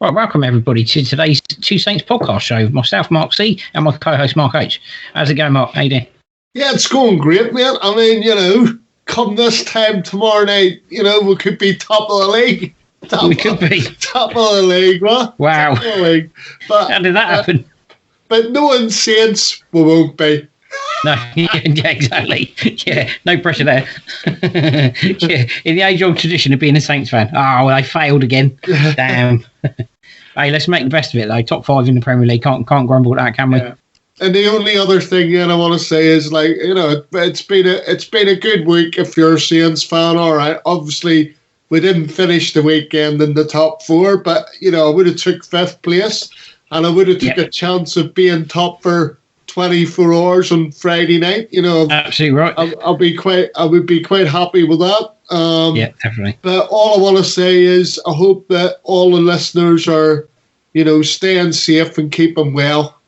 Right, welcome everybody to today's Two Saints podcast show with myself, Mark C, and my co-host, Mark H. How's it going, Mark? How you doing? Yeah, it's going great, mate. I mean, come this time tomorrow night, we could be top of the league. Top of the league, what? Wow. Top of the league. But, how did that happen? But knowing Saints, we won't be. No, yeah, exactly. Yeah, no pressure there. Yeah, in the age-old tradition of being a Saints fan. Oh, well, they failed again. Damn. Hey, let's make the best of it, though. Top 5 in the Premier League. Can't grumble at that, can we? Yeah. And the only other thing I want to say is, it's been a good week if you're a Saints fan. All right, obviously we didn't finish the weekend in the top 4, but I would have took 5th place, and I would have took a chance of being top for 24 hours on Friday night. Absolutely right. I would be quite happy with that. Yeah, definitely. But all I want to say is I hope that all the listeners are, staying safe and keeping well.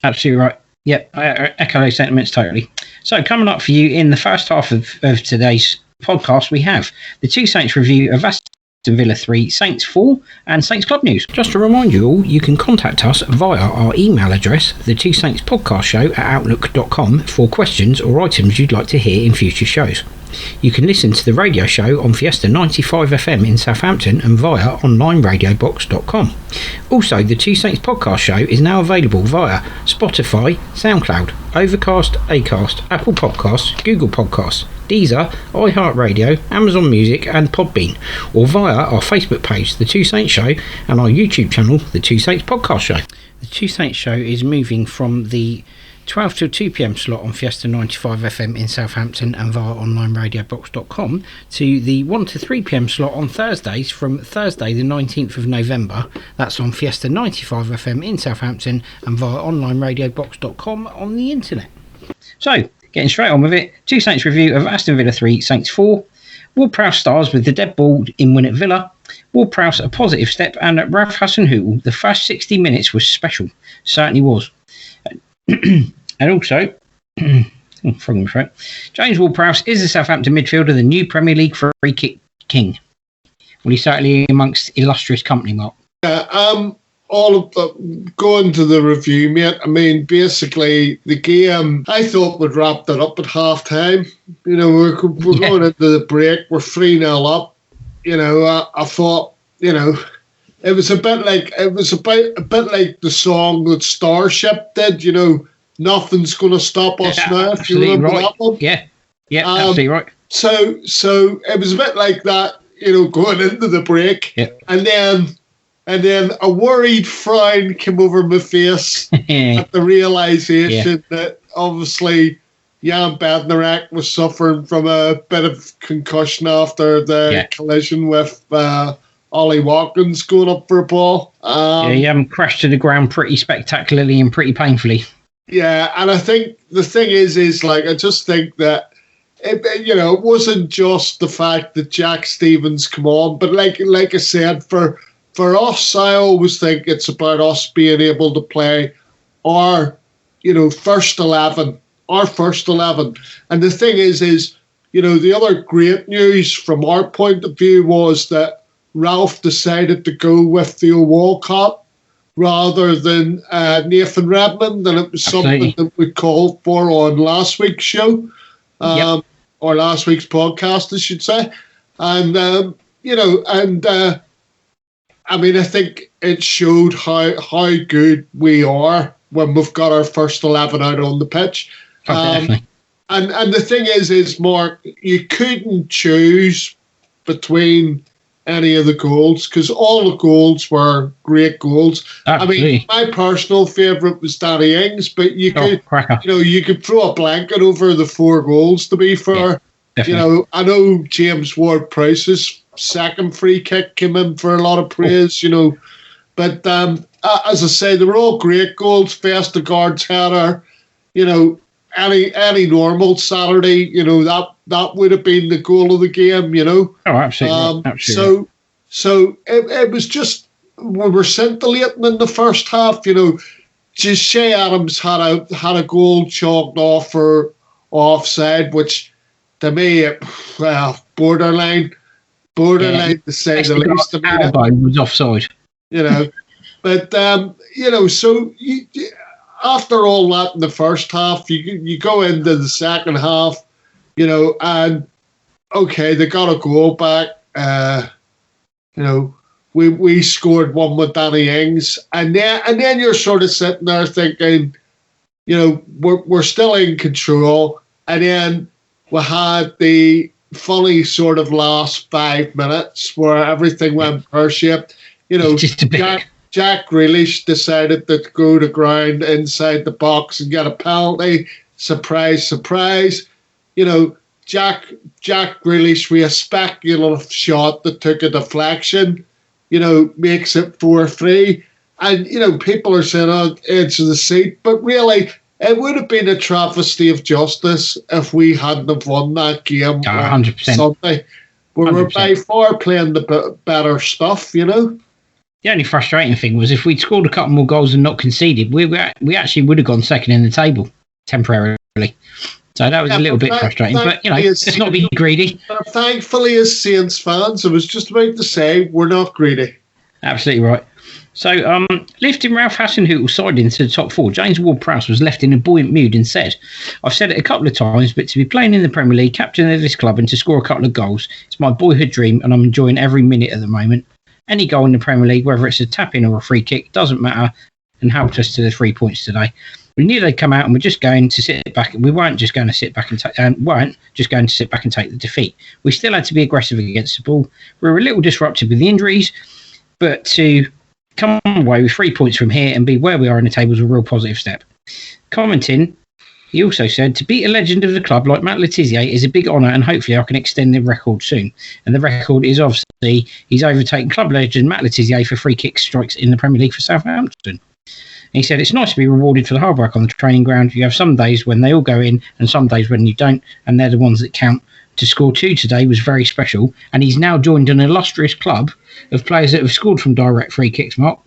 Absolutely right. Yep, I echo those sentiments totally. So coming up for you in the first half of today's podcast, we have the Two Saints review of Aston Villa 3, Saints 4 and Saints Club news. Just to remind you all, you can contact us via our email address, the Two Saints Podcast Show at outlook.com, for questions or items you'd like to hear in future shows. You can listen to the radio show on Fiesta 95 FM in Southampton and via onlineradiobox.com. Also, the Two Saints Podcast Show is now available via Spotify, SoundCloud, Overcast, Acast, Apple Podcasts, Google Podcasts, Deezer, iHeartRadio, Amazon Music and Podbean, or via our Facebook page, The Two Saints Show, and our YouTube channel, The Two Saints Podcast Show. The Two Saints Show is moving from the 12 till 2 p.m. slot on Fiesta 95 FM in Southampton and via onlineradiobox.com to the 1 to 3 p.m. slot on Thursdays from Thursday the 19th of November. That's on Fiesta 95 FM in Southampton and via onlineradiobox.com on the internet. So, getting straight on with it, Two Saints review of Aston Villa 3, Saints 4. Ward-Prowse stars with the dead ball in win at Villa. Ward-Prowse a positive step, and Ralph Hasenhüttl, the first 60 minutes was special. Certainly was. And also, frog in my throat, James Ward-Prowse is the Southampton midfielder, the new Premier League free kick king. Well, he's certainly amongst illustrious company, Mark. All of going to the review, mate. I mean, basically, the game, I thought we'd wrapped it up at half time. We're going into the break, we're 3-0 up. I thought, it was a bit like the song that Starship did, nothing's going to stop us now. If you remember that one. Yeah, absolutely right. So it was a bit like that, going into the break, and then a worried frown came over my face at the realisation that obviously Jan Bednarek was suffering from a bit of concussion after the collision with Ollie Watkins going up for a ball. He crashed to the ground pretty spectacularly and pretty painfully. Yeah, and I think the thing is I just think that it wasn't just the fact that Jack Stevens come on, but like I said, for us, I always think it's about us being able to play our first 11. And the thing is the other great news from our point of view was that Ralph decided to go with Theo Walcott rather than Nathan Redmond, and it was something that we called for on last week's show, or last week's podcast, I should say. And, I mean, I think it showed how good we are when we've got our first 11 out on the pitch. And the thing is, Mark, you couldn't choose between any of the goals because all the goals were great goals. Absolutely. I mean, my personal favourite was Danny Ings, but you could throw a blanket over the 4 goals. To be fair, I know James Ward-Prowse's second free kick came in for a lot of praise. But as I say, they were all great goals. Vestergaard's header, any normal Saturday, that would have been the goal of the game, Oh, absolutely. Absolutely. So it was just, we were scintillating in the first half, just Shea Adams had a goal chalked off for offside, which to me, borderline to say the least. Elbow was offside. you know. But so after all that in the first half, you go into the second half, and okay, they got a goal back. We scored one with Danny Ings, and then you're sort of sitting there thinking, we're still in control, and then we had the funny sort of last 5 minutes where everything went pear-shaped. Jack Grealish decided to go to ground inside the box and get a penalty. Surprise, surprise. Jack Grealish with a speculative shot that took a deflection, makes it 4-3. And, people are saying, edge of the seat. But really, it would have been a travesty of justice if we hadn't have won that game 100%. on Sunday. We were by far playing the better stuff, The only frustrating thing was if we'd scored a couple more goals and not conceded, we actually would have gone second in the table temporarily. So that was a little bit frustrating. But, let's not be greedy. Thankfully, as Saints fans, I was just about to say, we're not greedy. Absolutely right. So, lifting Ralph Hasenhüttl's side into the top four, James Ward-Prowse was left in a buoyant mood and said, I've said it a couple of times, but to be playing in the Premier League, captain of this club and to score a couple of goals, it's my boyhood dream and I'm enjoying every minute at the moment. Any goal in the Premier League, whether it's a tap-in or a free kick, doesn't matter, and helped us to the 3 points today. We knew they'd come out and we're just going to sit back. We weren't just going to sit back and take the defeat. We still had to be aggressive against the ball. We were a little disrupted with the injuries, but to come away with 3 points from here and be where we are in the table is a real positive step. Commenting, he also said, to beat a legend of the club like Matt Le Tissier is a big honour and hopefully I can extend the record soon. And the record is obviously he's overtaken club legend Matt Le Tissier for free kick strikes in the Premier League for Southampton. And he said, it's nice to be rewarded for the hard work on the training ground. You have some days when they all go in and some days when you don't, and they're the ones that count. To score 2 today was very special, and he's now joined an illustrious club of players that have scored from direct free kicks, Mark.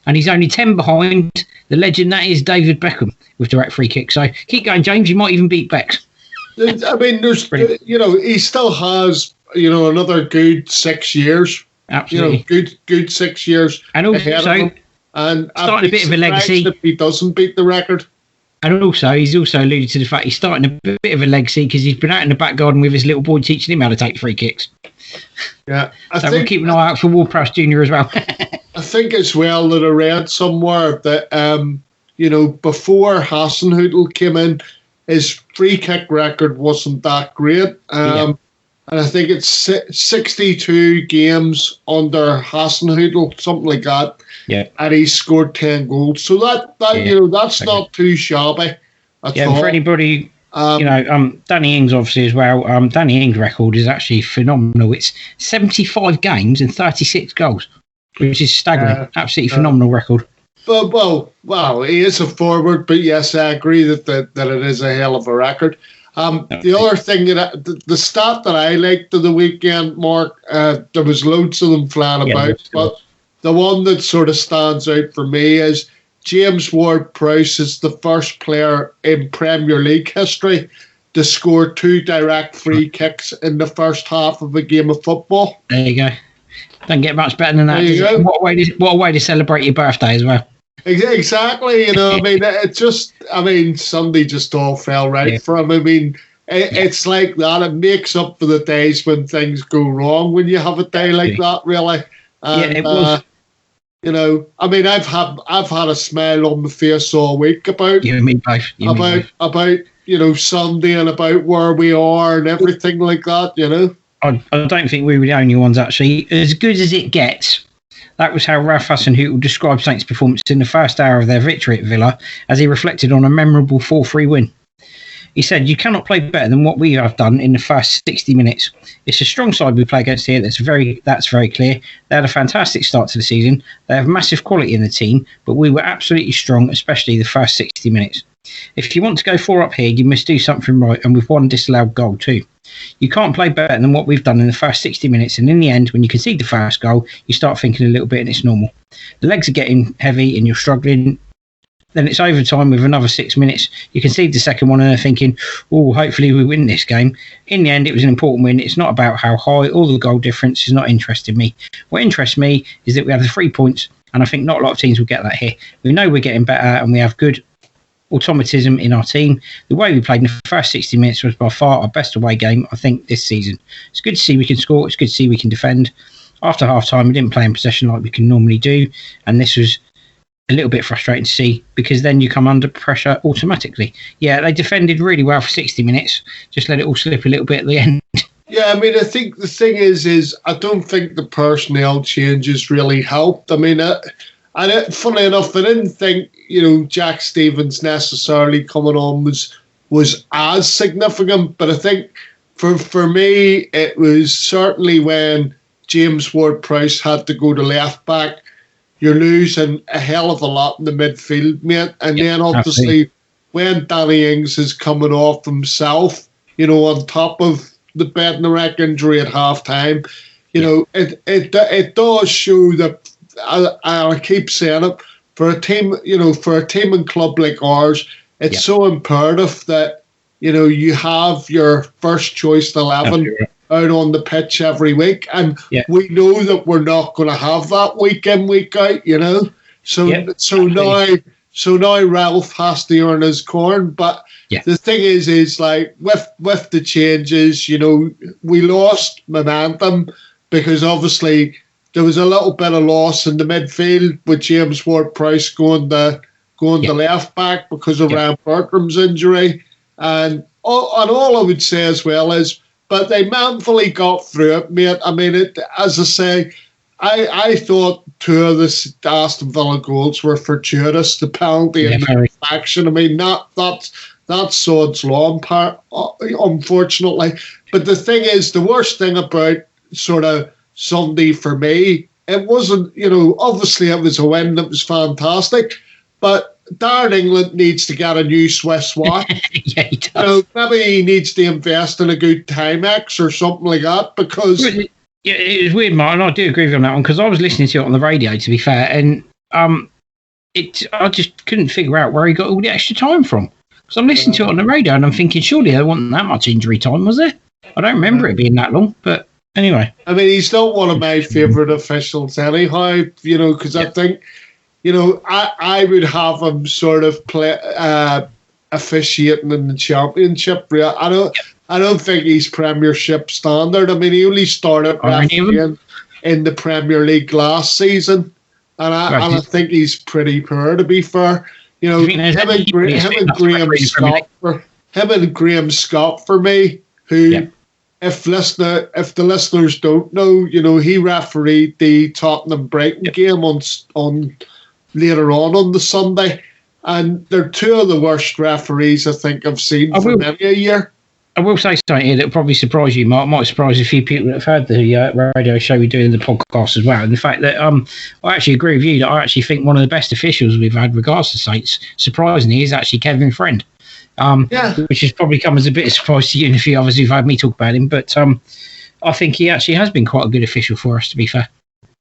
And he's only 10 behind the legend that is David Beckham with direct free kicks. So keep going, James. You might even beat Becks. I mean, there's, he still has, another good 6 years. Absolutely. Good 6 years. And also, and starting a bit of a legacy. If he doesn't beat the record. And also, he's also alluded to the fact he's starting a bit of a legacy because he's been out in the back garden with his little boy teaching him how to take free kicks. Yeah. So we'll keep an eye out for Ward-Prowse Jr. as well. I think as well that I read somewhere that, before Hasenhüttl came in, his free kick record wasn't that great. And I think it's 62 games under Hasenhüttl, something like that. Yeah. And he scored 10 goals. So that's not too shabby at all. For anybody, Danny Ings obviously as well. Danny Ings' record is actually phenomenal. It's 75 games and 36 goals, which is staggering. Absolutely phenomenal record. Well, he is a forward, but yes, I agree that it is a hell of a record. The other thing the stat that I liked of the weekend, Mark, there was loads of them flying about, but the one that sort of stands out for me is James Ward-Prowse is the first player in Premier League history to score 2 direct free kicks in the first half of a game of football. There you go. Don't get much better than that. There you go. What a way to celebrate your birthday as well. Exactly, Sunday just all fell right for him. I mean, it's like that. It makes up for the days when things go wrong when you have a day like that, really. And, it was. I've had a smile on my face all week about you and me both. About Sunday and about where we are and everything like that. I don't think we were the only ones actually. As good as it gets. That was how Ralph Hasenhüttl described Saints' performance in the first hour of their victory at Villa as he reflected on a memorable 4-3 win. He said, you cannot play better than what we have done in the first 60 minutes. It's a strong side we play against here. That's very clear. They had a fantastic start to the season. They have massive quality in the team, but we were absolutely strong, especially the first 60 minutes. If you want to go 4 up here, you must do something right, and with 1 disallowed goal too. You can't play better than what we've done in the first 60 minutes, and in the end, when you concede the first goal, you start thinking a little bit and it's normal. The legs are getting heavy and you're struggling. Then it's overtime with another 6 minutes. You concede the second one and they're thinking, hopefully we win this game. In the end, it was an important win. It's not about how high or the goal difference is not interesting me. What interests me is that we had the 3 points And I think not a lot of teams will get that here. We know we're getting better and we have good automatism in our team. The way we played in the first 60 minutes was by far our best away game, I think, this season. It's good to see we can score. It's good to see we can defend. After half-time, we didn't play in possession like we can normally do. And this was a little bit frustrating to see because then you come under pressure automatically. Yeah, they defended really well for 60 minutes. Just let it all slip a little bit at the end. Yeah, I mean, I think the thing is I don't think the personnel changes really helped. I mean, funny enough, I didn't think, Jack Stephens necessarily coming on was as significant, but I think for me, it was certainly when James Ward-Prowse had to go to left back. You're losing a hell of a lot in the midfield, mate. And then obviously when Danny Ings is coming off himself, on top of the Bednarek injury at half time, it does show that, I keep saying it, for a team, for a team and club like ours, it's so imperative that, you have your first choice 11 out on the pitch every week. And we know that we're not going to have that week in, week out, So now Ralph has to earn his corn. But the thing is like with the changes, we lost momentum because obviously there was a little bit of loss in the midfield with James Ward-Prowse going to left back because of Ryan Bertram's injury. And all I would say as well is, but they manfully got through it, mate. I mean, as I say, I thought two of the Aston Villa goals were fortuitous, the penalty and the action. I mean, that's sod's law, unfortunately. But the thing is, the worst thing about sort of Sunday for me, it wasn't, obviously it was a win that was fantastic, but Darren England needs to get a new Swiss watch. Yeah, he does. Maybe he needs to invest in a good Timex or something like that because... Yeah, it was weird, Martin. I do agree with you on that one because I was listening to it on the radio, to be fair, and I just couldn't figure out where he got all the extra time from. Because I'm listening to it on the radio and I'm thinking, surely there wasn't that much injury time, was there? I don't remember it being that long, but anyway. I mean, he's not one of my favourite officials anyhow, because I think, I would have him sort of officiating in the Championship. I don't think he's Premiership standard. I mean, he only started refereeing in the Premier League last season, and I think he's pretty poor, to be fair. Him and Graham Scott for me, who, if the listeners don't know, he refereed the Tottenham Brighton game on later on the Sunday, and they're two of the worst referees I think I've seen for many a year. I will say something here that will probably surprise you, Mark. Might surprise a few people that have heard the radio show we do in the podcast as well. And the fact that I actually agree with you that I actually think one of the best officials we've had regards to Saints, surprisingly, is actually Kevin Friend. Which has probably come as a bit of a surprise to you and a few others who've had me talk about him. But I think he actually has been quite a good official for us, to be fair.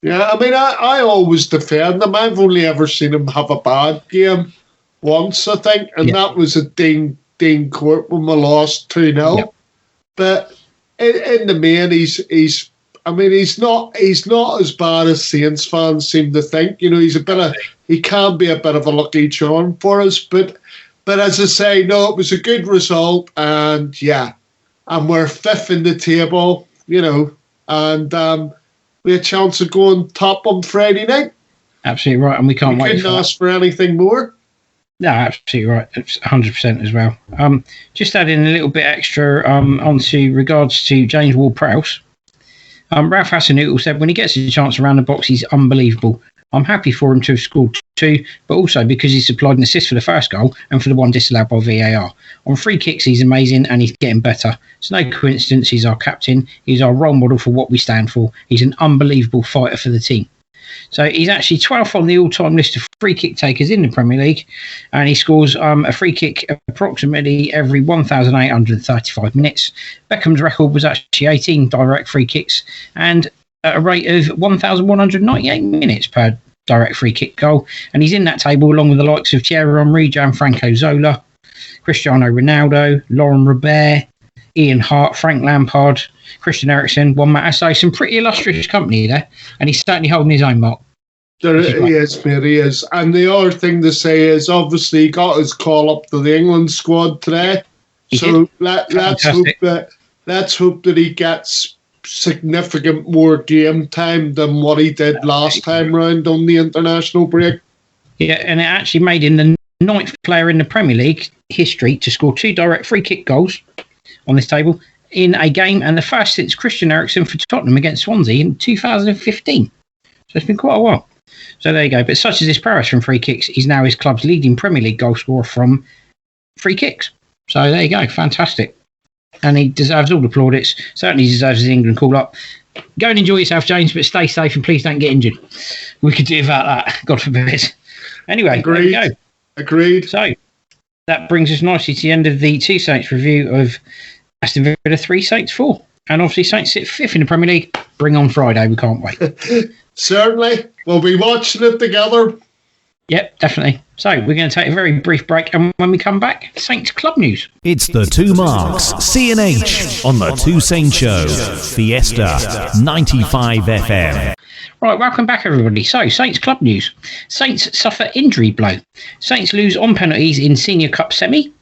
Yeah, I mean, I always defend him. I've only ever seen him have a bad game once, I think, and that was at Dean Court when we lost 2-0. Yep. But in the main, he's not as bad as Saints fans seem to think. He can be a bit of a lucky charm for us. But as I say, no, it was a good result, and we're fifth in the table, and we had a chance of going top on Friday night. Absolutely right, and we can't wait. Couldn't ask for anything more. No, absolutely right. It's 100% as well. Just adding a little bit extra onto regards to James Ward-Prowse. Ralph Hasenhüttl said when he gets a chance around the box, he's unbelievable. I'm happy for him to have scored two, but also because he supplied an assist for the first goal and for the one disallowed by VAR. On free kicks, he's amazing and he's getting better. It's no coincidence he's our captain. He's our role model for what we stand for. He's an unbelievable fighter for the team. So he's actually 12th on the all-time list of free kick takers in the Premier League, and he scores a free kick approximately every 1,835 minutes. Beckham's record was actually 18 direct free kicks and at a rate of 1,198 minutes per direct free kick goal, and he's in that table along with the likes of Thierry Henry, Gianfranco Zola, Cristiano Ronaldo, Laurent Robert, Ian Hart, Frank Lampard, Christian Eriksen, Juan Mata. So some pretty illustrious company there, and he's certainly holding his own, Mark. He is, mate, he is. And the other thing to say is, obviously, he got his call up to the England squad today. So let's hope that he gets significant more game time than what he did last time round on the international break. Yeah, and it actually made him the 9th player in the Premier League history to score 2 direct free kick goals on this table in a game, and the first since Christian Eriksen for Tottenham against Swansea in 2015. So it's been quite a while. So there you go. But such as his prowess from free kicks, he's now his club's leading Premier League goal scorer from free kicks. So there you go. Fantastic. And he deserves all the plaudits. Certainly deserves his England call-up. Go and enjoy yourself, James, but stay safe and please don't get injured. We could do without that. God forbid. Anyway, Agreed. There we go. Agreed. So that brings us nicely to the end of the 2 Saints review of Aston Villa 3, Saints 4. And obviously Saints sit 5th in the Premier League. Bring on Friday. We can't wait. Certainly. We'll be watching it together. Yep, definitely. So we're going to take a very brief break, and when we come back, Saints Club news. It's the 2 Marks, C&H, on the 2 Saints Show, Fiesta 95 FM. Right, welcome back, everybody. So, Saints Club news. Saints suffer injury blow. Saints lose on penalties in Senior Cup semi.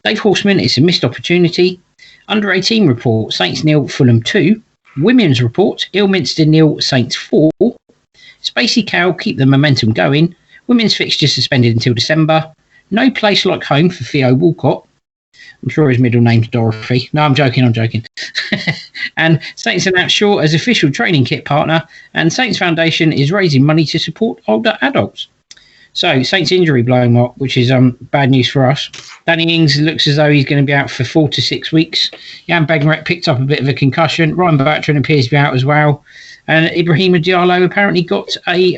Dave Horseman, it's a missed opportunity. Under 18 report, Saints nil, Fulham 2. Women's report, Ilminster nil, Saints 4. Spacey Cow keep the momentum going. Women's fixture suspended until December. No place like home for Theo Walcott. I'm sure his middle name's Dorothy. No, I'm joking. And Saints announced Shaw as official training kit partner. And Saints Foundation is raising money to support older adults. So, Saints injury blow, Mark, which is bad news for us. Danny Ings looks as though he's going to be out for 4 to 6 weeks. Jan Bednarek picked up a bit of a concussion. Ryan Bertrand appears to be out as well. And Ibrahima Diallo apparently got a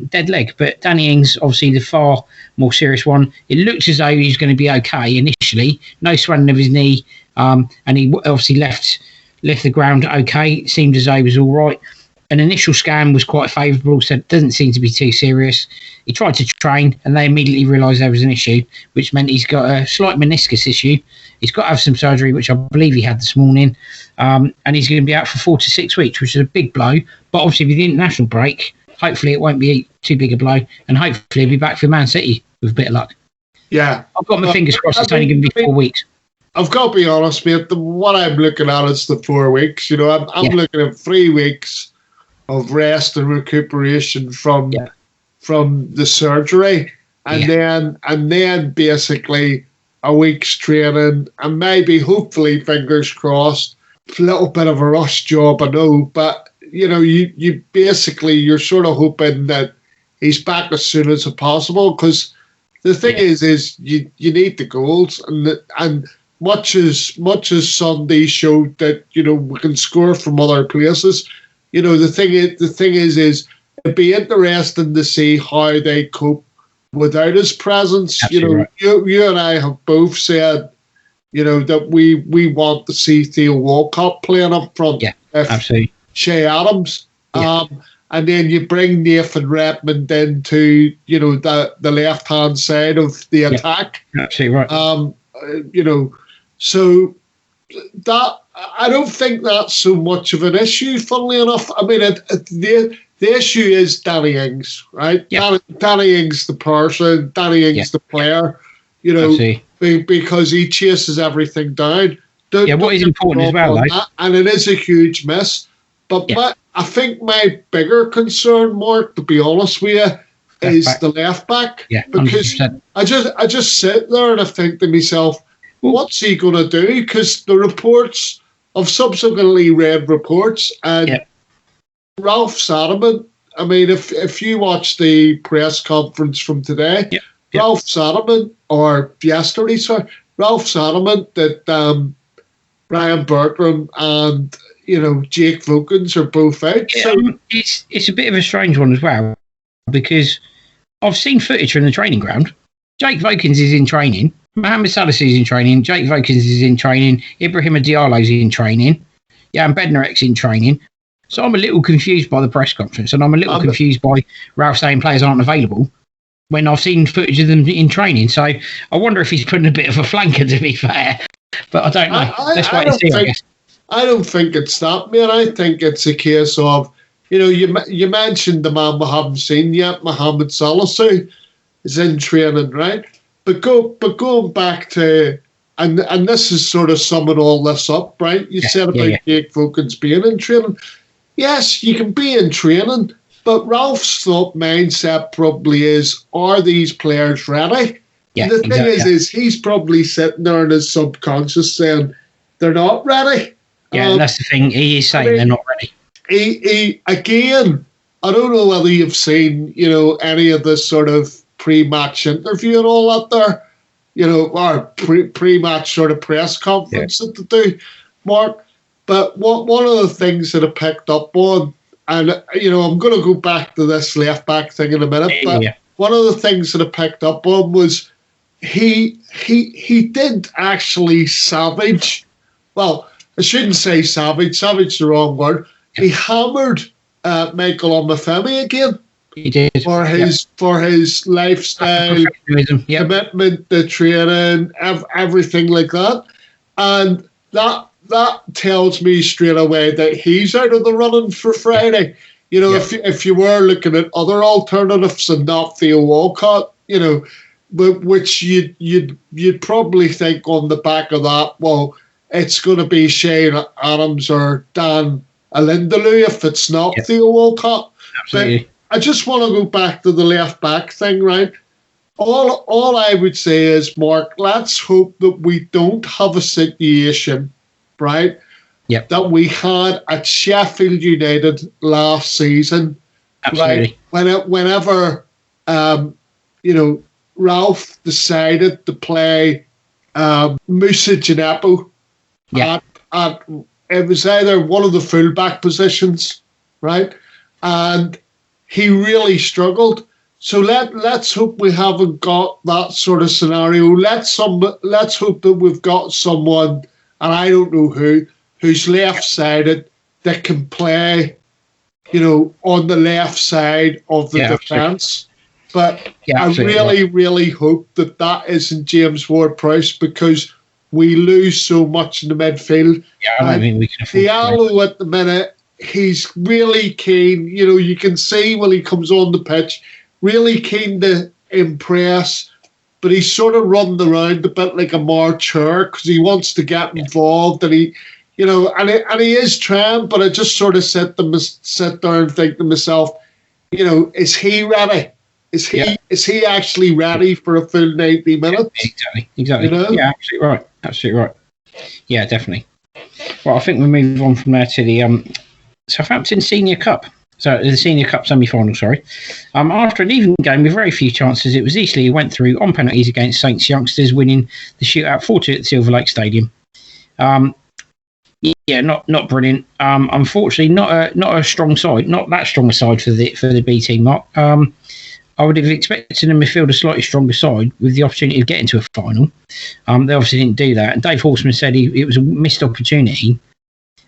dead leg. But Danny Ings, obviously the far more serious one. It looked as though he was going to be okay initially. No swelling of his knee. And he obviously left the ground okay. It seemed as though he was all right. An initial scan was quite favourable, so it doesn't seem to be too serious. He tried to train, and they immediately realised there was an issue, which meant he's got a slight meniscus issue. He's got to have some surgery, which I believe he had this morning, and he's going to be out for 4 to 6 weeks, which is a big blow. But obviously, with the international break, hopefully it won't be too big a blow, and hopefully he'll be back for Man City with a bit of luck. Yeah. I've got my fingers crossed it's only going to be 4 weeks. I've got to be honest, mate. What I'm looking at is the 4 weeks. You know, I'm looking at 3 weeks of rest and recuperation from the surgery, and then basically a week's training, and maybe hopefully, fingers crossed, a little bit of a rush job, I know, but you know, you basically you're sort of hoping that he's back as soon as possible, because the thing is you need the goals, and much as Sunday showed that, you know, we can score from other places. You know, the thing is it'd be interesting to see how they cope without his presence. Absolutely, you know, right. you and I have both said, you know, that we want to see Theo Walcott playing up front. Yeah, absolutely. Shea Adams. Yeah. And then you bring Nathan Redmond into, you know, the left hand side of the attack. Absolutely right. You know, so that, I don't think that's so much of an issue, funnily enough. I mean, the issue is Danny Ings, right? Yep. Danny Ings, the person, Danny Ings, the player, you know, because he chases everything down. What is important as well, though. And it is a huge miss. But I think my bigger concern, Mark, to be honest with you, is the left back. Yeah, because 100%. I just sit there and I think to myself, what's he going to do? Because the reports, I've subsequently read reports, and Ralph Sademan, I mean, if you watch the press conference from today, Ralph Sademan, or yesterday, sorry, Ralph Sademan, that Ryan Bertrand and, you know, Jake Vokins are both out. So it's a bit of a strange one as well, because I've seen footage from the training ground. Jake Vokins is in training. Mohamed Salisu is in training. Jake Vokins is in training. Ibrahima Diallo is in training. And Bednarek's in training. So I'm a little confused by the press conference, and I'm a little confused by Ralph saying players aren't available when I've seen footage of them in training. So I wonder if he's putting a bit of a flanker, to be fair. But I don't know. Let's wait and see, I guess. I don't think it's that, man. I think it's a case of you mentioned the man we haven't seen yet, Mohamed Salisu, is in training, right? But going back to, and this is sort of summing all this up, right? You said about Jake Vokins being in training. Yes, you can be in training, but Ralph's thought mindset probably is, are these players ready? Yeah, the thing is he's probably sitting there in his subconscious saying, they're not ready. Yeah, and that's the thing. He is saying they're not ready. He again, I don't know whether you've seen, any of this sort of pre-match interview and all that there, or pre-match sort of press conference that they do, Mark. But one of the things that I picked up on, and I'm going to go back to this left back thing in a minute, but one of the things that I picked up on was he did actually savage. Well, I shouldn't say savage. Savage is the wrong word. He hammered Michael Omofemi again. He did for his lifestyle, commitment to training, everything like that, and that tells me straight away that he's out of the running for Friday. If you were looking at other alternatives and not Theo Walcott, which you'd probably think on the back of that, well, it's going to be Shane Adams or Dan Alindalu if it's not Theo Walcott. Absolutely. But I just want to go back to the left back thing, right? All I would say is, Mark, let's hope that we don't have a situation, right, that we had at Sheffield United last season. Absolutely. Right? Whenever Ralph decided to play Moussa Djenepo at it was either one of the fullback positions, right? And he really struggled. So let's hope we haven't got that sort of scenario. Let's hope that we've got someone, and I don't know who's left-sided that can play, on the left side of the defence. But I really, really hope that isn't James Ward-Prowse, because we lose so much in the midfield. Yeah, I don't think we can afford Diallo at the minute, he's really keen. You can see when he comes on the pitch, really keen to impress, but he's sort of running around a bit like a martyr because he wants to get involved, and he is trying. But I just sort of sit there and think to myself, is he ready? Is he actually ready for a full 90 minutes? Exactly. Yeah, absolutely right. Yeah, definitely. Well, I think we'll move on from there to the Southampton Senior Cup. So the Senior Cup semi-final, sorry. After an even game with very few chances, it was easily went through on penalties against Saints youngsters, winning the shootout 4-2 at Silver Lake Stadium. Not brilliant. Unfortunately, not a strong side, not that strong a side for the B team, Mark. I would have expected them to field a slightly stronger side with the opportunity of getting to a final. They obviously didn't do that. And Dave Horseman said it was a missed opportunity,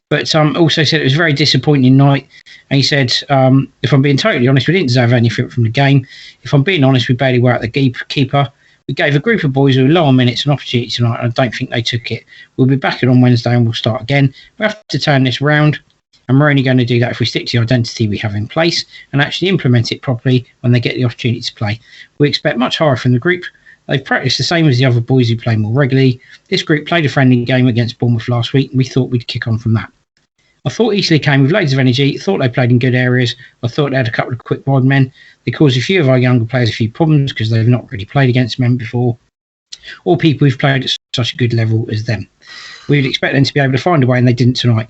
but also said it was a very disappointing night. And he said, if I'm being totally honest, we didn't deserve anything from the game. If I'm being honest, we barely were at the keeper. We gave a group of boys who were low on minutes an opportunity tonight, and I don't think they took it. We'll be back in on Wednesday and we'll start again. We have to turn this round. And we're only going to do that if we stick to the identity we have in place and actually implement it properly when they get the opportunity to play. We expect much higher from the group. They've practiced the same as the other boys who play more regularly. This group played a friendly game against Bournemouth last week, and we thought we'd kick on from that. I thought Eastleigh came with loads of energy, thought they played in good areas. I thought they had a couple of quick wide men. They caused a few of our younger players a few problems because they've not really played against men before, or people who've played at such a good level as them. We would expect them to be able to find a way, and they didn't tonight.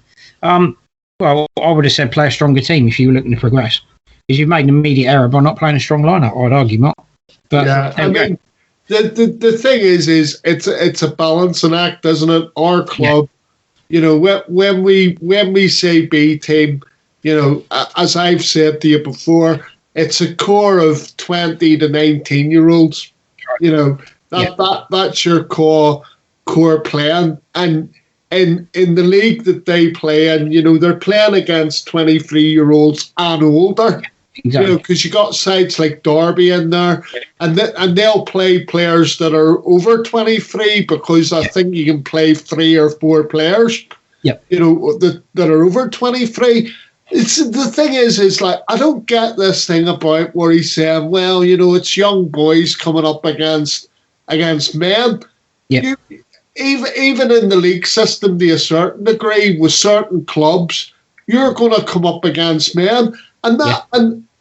Well, I would have said play a stronger team if you were looking to progress, because you've made an immediate error by not playing a strong lineup. I'd argue, Mark. But the thing is it's a balancing act, isn't it? Our club, when we say B team, as I've said to you before, it's a core of 20 to 19-year-olds. That's your core playing, and in the league that they play in, they're playing against 23-year-olds and older. Exactly. Because you got sides like Derby in there, and they'll play players that are over 23, because I think you can play 3 or 4 players. Yep. That are over 23, it's the thing is like I don't get this thing about where he's saying, well, it's young boys coming up against men. Yeah. Even in the league system, to a certain degree, with certain clubs, you're going to come up against men, and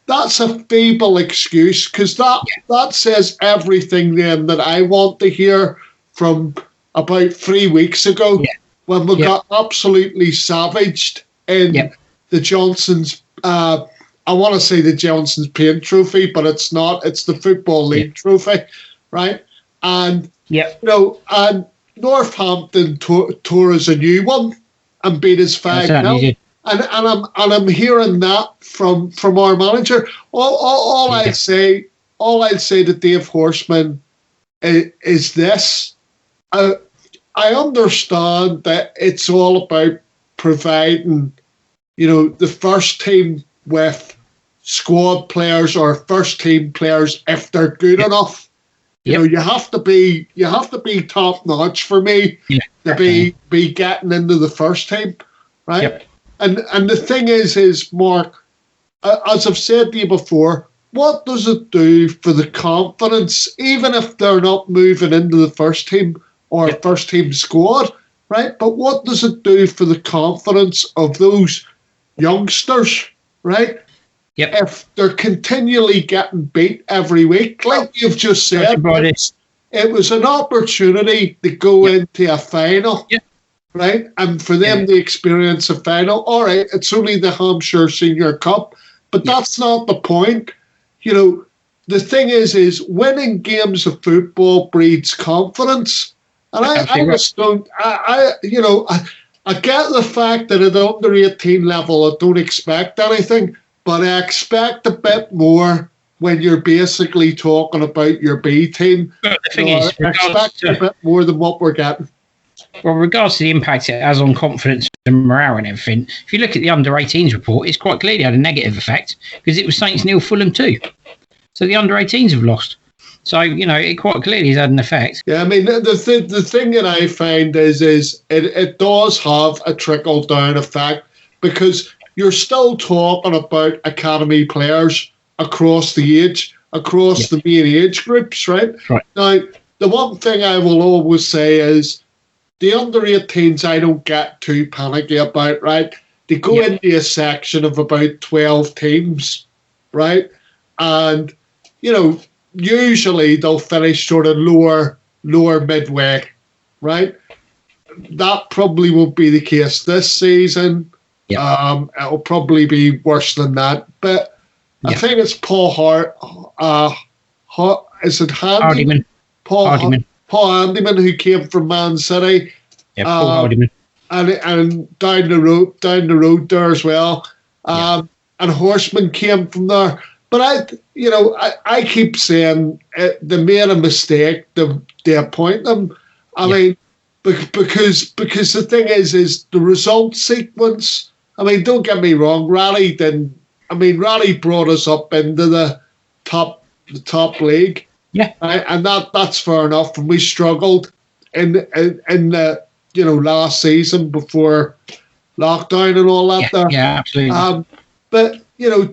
that's a feeble excuse, because that says everything then that I want to hear from about 3 weeks ago when we got absolutely savaged in the Johnson's, I want to say the Johnson's Paint Trophy, but it's not. It's the Football League Trophy, right? And, and Northampton tore us a new one and beat us 5-0. And I'm hearing that from our manager. All I'd say to Dave Horseman is this. I understand that it's all about providing, the first team with squad players or first team players if they're good enough. You have to be top notch for me to be getting into the first team, right? Yep. And the thing is, Mark, as I've said to you before, what does it do for the confidence, even if they're not moving into the first team or first team squad, right? But what does it do for the confidence of those youngsters, right? Yep. If they're continually getting beat every week, like you've just said, it was an opportunity to go into a final, right? And for them to experience a final, all right, it's only the Hampshire Senior Cup, but that's not the point. The thing is winning games of football breeds confidence. And I just don't, I get the fact that at the under 18 level, I don't expect anything, but I expect a bit more when you're basically talking about your B team. But the thing is, I expect a bit more than what we're getting. Well, regards to the impact it has on confidence and morale and everything, if you look at the under 18s report, it's quite clearly had a negative effect because it was Saints 0, Fulham 2. So the under 18s have lost. So, it quite clearly has had an effect. Yeah, I mean, the thing that I find is it does have a trickle-down effect because you're still talking about academy players across the main age groups, right? Now, the one thing I will always say is the under 18s I don't get too panicky about, right? They go into a section of about 12 teams, right? And, usually they'll finish sort of lower midway, right? That probably won't be the case this season. It'll probably be worse than that. But I think it's Paul is it Hardiman? Paul Hardiman, who came from Man City. Yeah, Paul Hardiman. And down the road there as well. And Horseman came from there. But I keep saying they made a mistake to appoint them. I mean, because the thing is the result sequence. I mean, don't get me wrong. Raleigh brought us up into the top league. Yeah, right? And that's fair enough. And we struggled in the last season before lockdown and all that. Yeah, absolutely. But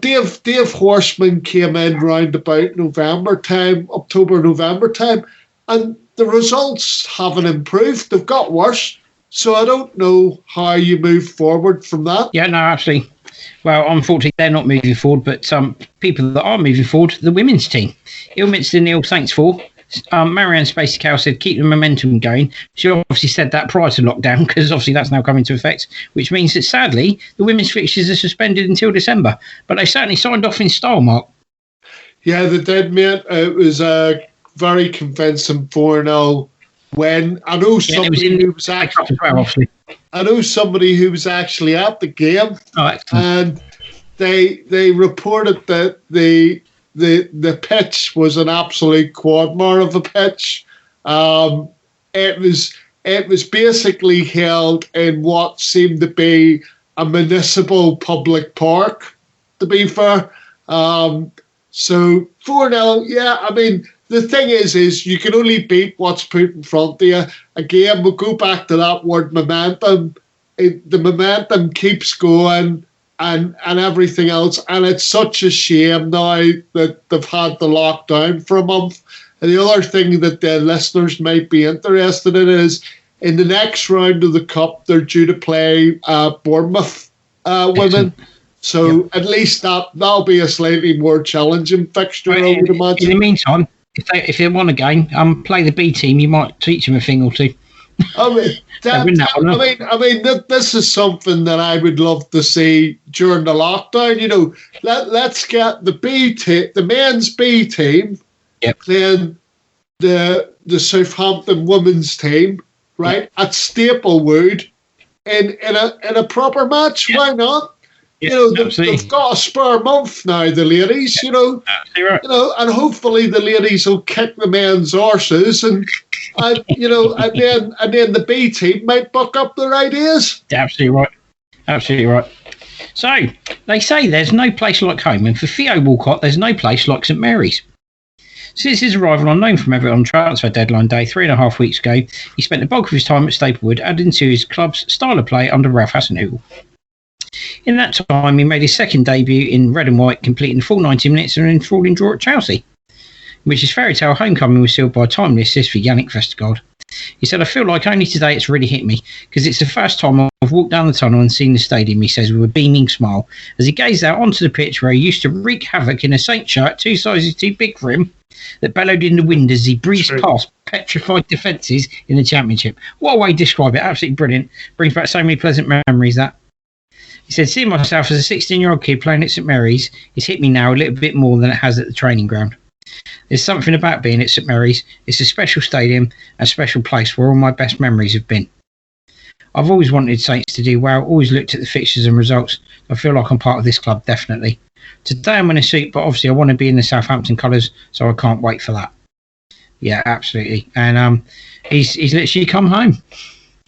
Dave Horseman came in round about October, November time, and the results haven't improved. They've got worse. So I don't know how you move forward from that. Yeah, no, absolutely. Well, unfortunately, they're not moving forward, but people that are moving forward, the women's team. Ilminster 0, Saints 4. Marianne Spacey-Cow said, keep the momentum going. She obviously said that prior to lockdown, because obviously that's now come into effect, which means that sadly, the women's fixtures are suspended until December. But they certainly signed off in style, Mark. Yeah, they did, mate. It was a very convincing 4-0 win. I know somebody who was actually at the game. Oh, excellent. And they reported that the pitch was an absolute quagmire of a pitch. It was basically held in what seemed to be a municipal public park, to be fair. So 4-0, yeah, I mean, the thing is you can only beat what's put in front of you. Again, we'll go back to that word momentum. The momentum keeps going. and everything else. And it's such a shame now that they've had the lockdown for a month. And the other thing that the listeners might be interested in is in the next round of the Cup, they're due to play Bournemouth women. So at least that'll be a slightly more challenging fixture, I would imagine. In the meantime, if they want a game, play the B team, you might teach them a thing or two. I mean, this is something that I would love to see during the lockdown. You know, let's get the men's B team, playing the Southampton women's team, right, at Staplewood in a proper match. Why not? You know, they've got a spare month now, the ladies, you know. Right. You know, and hopefully the ladies will kick the men's horses and you know, and then the B team might buck up their ideas. Absolutely right. Absolutely right. So, they say there's no place like home, and for Theo Walcott, there's no place like St Mary's. Since his arrival on loan from Everton on transfer deadline day 3.5 weeks ago, he spent the bulk of his time at Staplewood, adding to his club's style of play under Ralph Hasenhüttl. In that time, he made his second debut in red and white, completing the full 90 minutes and an enthralling draw at Chelsea, which his fairy tale homecoming was sealed by a timely assist for Yannick Vestergaard. He said, "I feel like only today it's really hit me, because it's the first time I've walked down the tunnel and seen the stadium," he says with a beaming smile, as he gazed out onto the pitch where he used to wreak havoc in a Saint shirt 2 sizes too big for him, that bellowed in the wind as he breezed past petrified defences in the Championship. What a way to describe it. Absolutely brilliant. Brings back so many pleasant memories, that. He said, "Seeing myself as a 16-year-old kid playing at St Mary's, it's hit me now a little bit more than it has at the training ground. There's something about being at St Mary's. It's a special stadium, a special place where all my best memories have been. I've always wanted Saints to do well, always looked at the fixtures and results. I feel like I'm part of this club, definitely. Today I'm in a suit, but obviously I want to be in the Southampton colours, so I can't wait for that." Yeah, absolutely. And he's literally come home.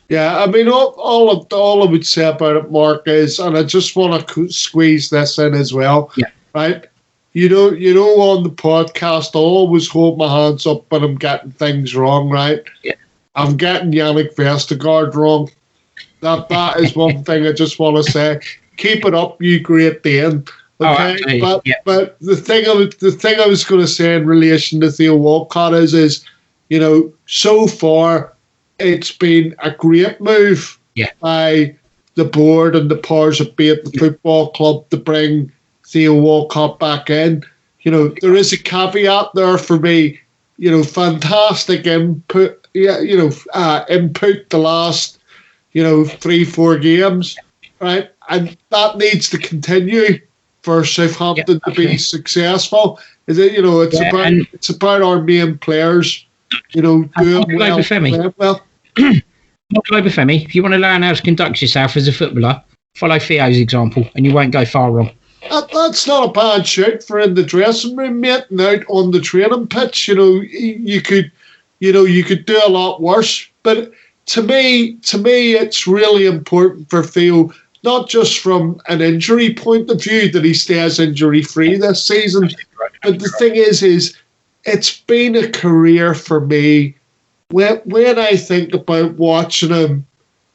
Yeah, I mean, all I would say about it, Mark, is, and I just want to squeeze this in as well, right? You know, on the podcast, I always hold my hands up when I'm getting things wrong, right? Yeah. I'm getting Yannick Vestergaard wrong. That is one thing I just want to say. Keep it up, you Great Dane. Okay, but the thing I was going to say in relation to Theo Walcott is, you know, so far it's been a great move by the board and the powers that be at the football club to bring Theo Walcott back in. You know, there is a caveat there for me. You know, fantastic input. Yeah, you know, input the last, you know, 3-4 games, right? And that needs to continue for Southampton to be successful. Is it? You know, it's about our main players. You know, doing well. Femi, if you want to learn how to conduct yourself as a footballer, follow Theo's example, and you won't go far wrong. That's not a bad shout for in the dressing room, mate. And out on the training pitch, you know, you could do a lot worse. But to me, it's really important for Theo, not just from an injury point of view, that he stays injury free this season. But the thing is it's been a career for me. When I think about watching him,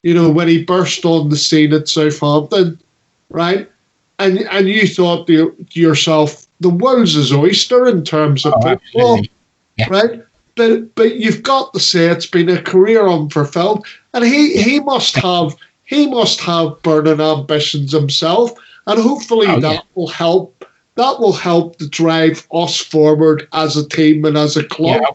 you know, when he burst on the scene at Southampton, right? And you thought to yourself, the world's his oyster in terms of football, right? But you've got to say it's been a career unfulfilled, and he must have burning ambitions himself, and hopefully that will help. That will help to drive us forward as a team and as a club. Yeah,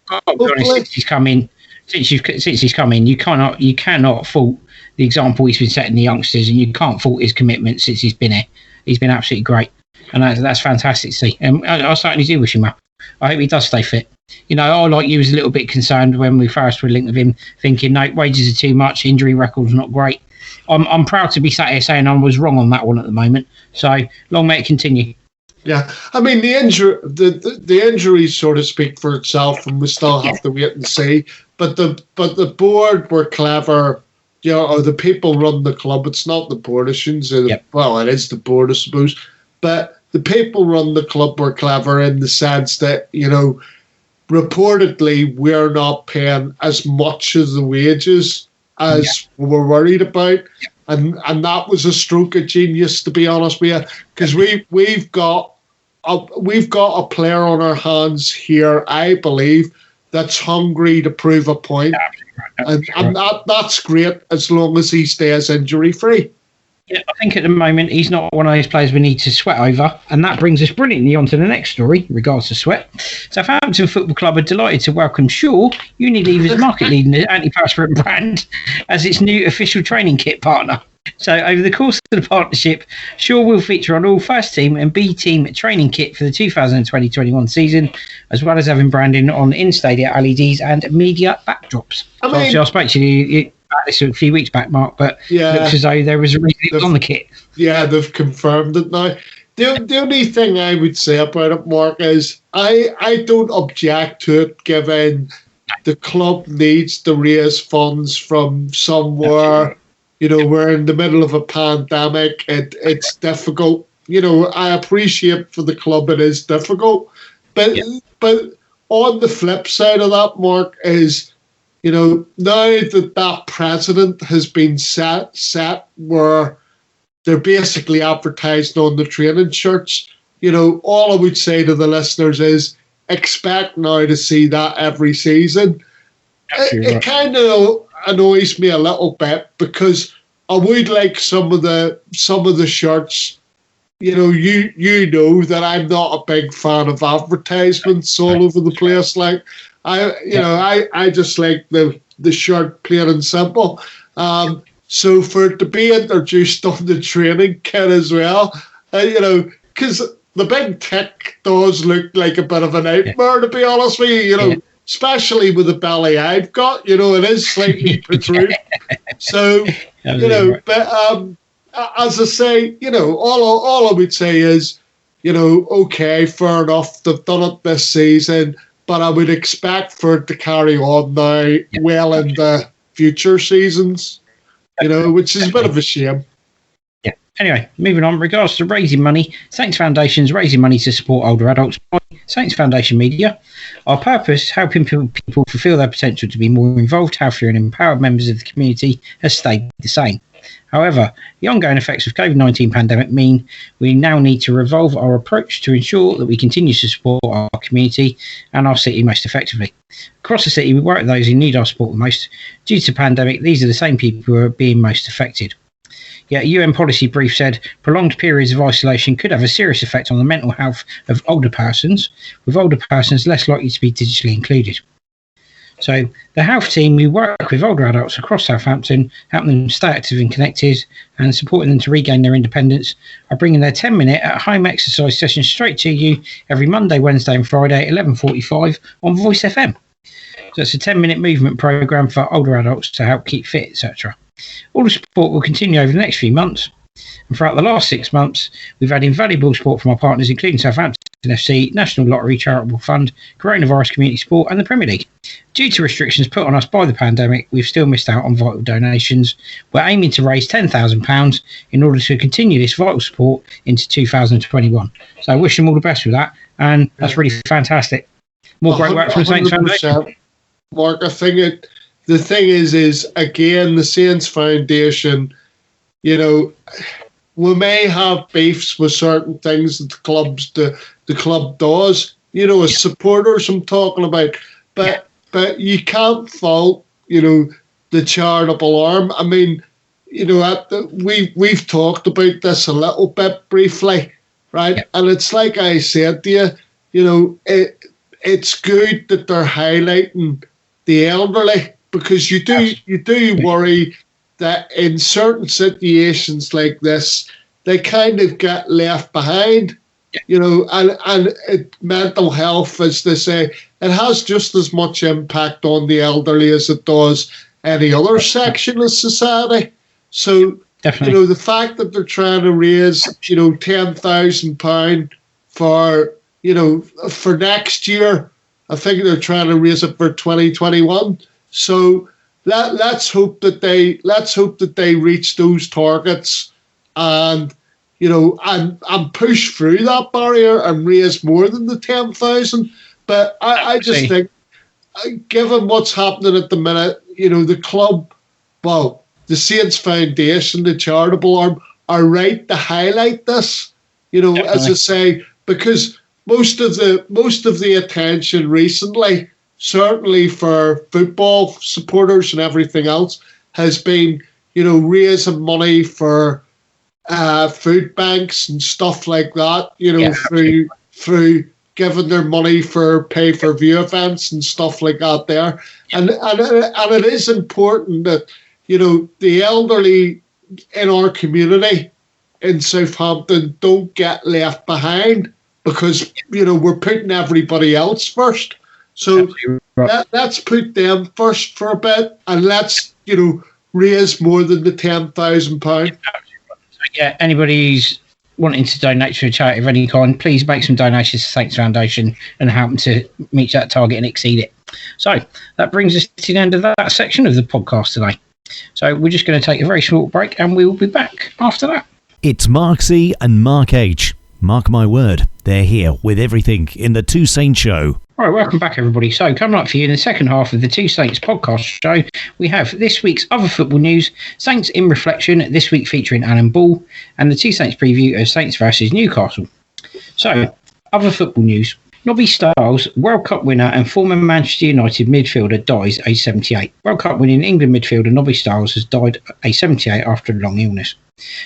since he's come in, you cannot fault the example he's been setting the youngsters, and you can't fault his commitment since he's been here. He's been absolutely great, and that's fantastic to see. And I certainly do wish him well. I hope he does stay fit. You know, I, like you, was a little bit concerned when we first were linked with him, thinking, no, wages are too much, injury record's not great. I'm proud to be sat here saying I was wrong on that one at the moment. So long may it continue. Yeah, I mean the injuries sort of speak for itself, and we still have to wait and see. But the board were clever. You know, or the people run the club. It's not the board. I shouldn't say well, it is the board, I suppose. But the people run the club were clever in the sense that, you know, reportedly we're not paying as much as the wages as we were worried about. and that was a stroke of genius, to be honest with you, because we've got a player on our hands here, I believe, that's hungry to prove a point, and that's great as long as he stays injury free. Yeah, I think at the moment he's not one of those players we need to sweat over, and that brings us brilliantly on to the next story in regards to sweat. Southampton Football Club are delighted to welcome Shaw, Unilever's market-leading antiperspirant brand, as its new official training kit partner. So over the course of the partnership, Shaw will feature on all first team and B team training kit for the 2020-21 season, as well as having branding on in-stadium LEDs and media backdrops. Obviously, I spoke to you about this a few weeks back, Mark, but it looks as though there was a reason it was on the kit. Yeah, they've confirmed it now. The only thing I would say about it, Mark, is I don't object to it, given the club needs to raise funds from somewhere. You know, we're in the middle of a pandemic. It's difficult. You know, I appreciate for the club it is difficult. But on the flip side of that, Mark, is, you know, now that precedent has been set where they're basically advertised on the training shirts, you know, all I would say to the listeners is expect now to see that every season. It kind of annoys me a little bit, because I would like some of the shirts. You know, you know that I'm not a big fan of advertisements all over the place. Like I just like the shirt, plain and simple. So for it to be introduced on the training kit as well, you know, because the big tick does look like a bit of a nightmare, to be honest with you. You know. Especially with the belly I've got, you know, it is slightly protrude. So, you know, but as I say, you know, all I would say is, you know, okay, fair enough, they've done it this season, but I would expect for it to carry on now well into future seasons, you know, which is a bit of a shame. Yeah. Anyway, moving on. Regards to raising money, Saints Foundation's raising money to support older adults by Saints Foundation Media. Our purpose, helping people fulfil their potential to be more involved, healthier and empowered members of the community, has stayed the same. However, the ongoing effects of COVID-19 pandemic mean we now need to revolve our approach to ensure that we continue to support our community and our city most effectively. Across the city, we work with those who need our support the most. Due to the pandemic, these are the same people who are being most affected. Yet a UN policy brief said prolonged periods of isolation could have a serious effect on the mental health of older persons, with older persons less likely to be digitally included. So the health team, we work with older adults across Southampton, helping them stay active and connected and supporting them to regain their independence, are bringing their 10-minute at-home exercise sessions straight to you every Monday, Wednesday and Friday at 11:45 on Voice FM. So it's a 10-minute movement programme for older adults to help keep fit, etc. All the support will continue over the next few months. And throughout the last 6 months, we've had invaluable support from our partners, including Southampton FC, National Lottery Charitable Fund, Coronavirus Community Sport and the Premier League. Due to restrictions put on us by the pandemic, we've still missed out on vital donations. We're aiming to raise £10,000 in order to continue this vital support into 2021. So I wish them all the best with that, and that's really fantastic. More great work from the Saints Foundation. Mark, I think the thing is again, the Saints Foundation, you know, we may have beefs with certain things that the club does, you know, as supporters I'm talking about, but you can't fault, you know, the charitable arm. I mean, you know, we've talked about this a little bit briefly, right? And it's like I said to you know, it's good that they're highlighting the elderly, because you do worry that in certain situations like this, they kind of get left behind, you know, and mental health, as they say, it has just as much impact on the elderly as it does any other section of society. So, definitely, you know, the fact that they're trying to raise, you know, £10,000 for, you know, for next year, I think they're trying to raise it for 2021. So let's hope that they reach those targets, and, you know, and push through that barrier and raise more than the 10,000. But I just think, given what's happening at the minute, you know, the club, well, the Saints Foundation, the charitable arm, are right to highlight this. You know, as I say, because most of the attention recently, certainly for football supporters and everything else, has been, you know, raising money for food banks and stuff like that. You know, through giving their money for pay-per-view events and stuff like that there. And it is important that, you know, the elderly in our community in Southampton don't get left behind, because, you know, we're putting everybody else first. So let's put them first for a bit, and let's, you know, raise more than the £10,000. Yeah, anybody's wanting to donate to a charity of any kind, please make some donations to Saints Foundation and help them to meet that target and exceed it. So that brings us to the end of that section of the podcast today. So we're just going to take a very short break, and we will be back after that. It's Mark C and Mark H. Mark my word, they're here with everything in the Two Saints Show. All right, welcome back, everybody. So, coming up for you in the second half of the Two Saints podcast show, we have this week's other football news, Saints in Reflection, this week featuring Alan Ball, and the Two Saints preview of Saints versus Newcastle. So, other football news. Nobby Stiles, World Cup winner and former Manchester United midfielder, dies aged 78. World Cup winning England midfielder Nobby Stiles has died aged 78 after a long illness.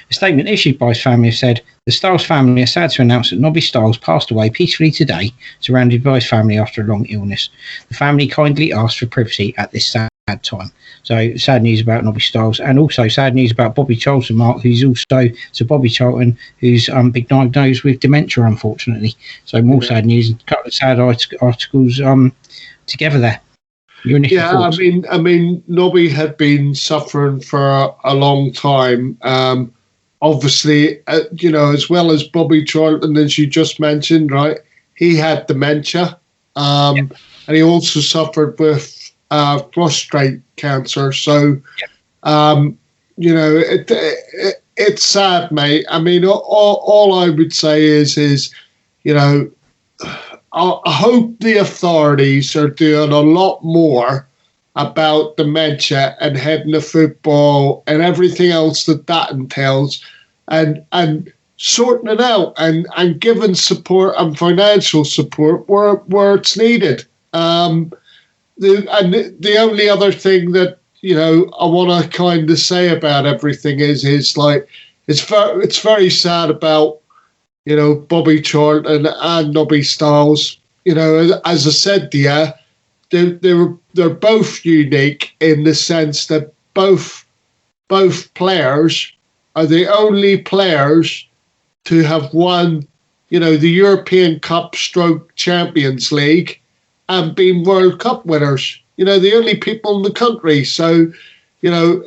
A statement issued by his family said, the Stiles family are sad to announce that Nobby Stiles passed away peacefully today, surrounded by his family after a long illness. The family kindly asked for privacy at this sad time. So, sad news about Nobby Stiles, and also sad news about Bobby Charlton, Mark, who's also, so Bobby Charlton, who's been diagnosed with dementia, unfortunately. So, more sad news and a couple of sad articles together there. Yeah, thoughts? I mean, Nobby had been suffering for a long time. Obviously, you know, as well as Bobby Charlton, as you just mentioned, right? He had dementia, and he also suffered with prostate cancer. So, you know, it's sad, mate. I mean, all I would say is, you know, I hope the authorities are doing a lot more about dementia and heading to football and everything else that entails, and sorting it out and giving support and financial support where it's needed. The only other thing that, you know, I want to kind of say about everything is like, it's very sad about, you know, Bobby Charlton and Nobby Stiles. You know, as I said to you, they're both unique in the sense that both players are the only players to have won, you know, the European Cup / Champions League and been World Cup winners. You know, the only people in the country. So, you know,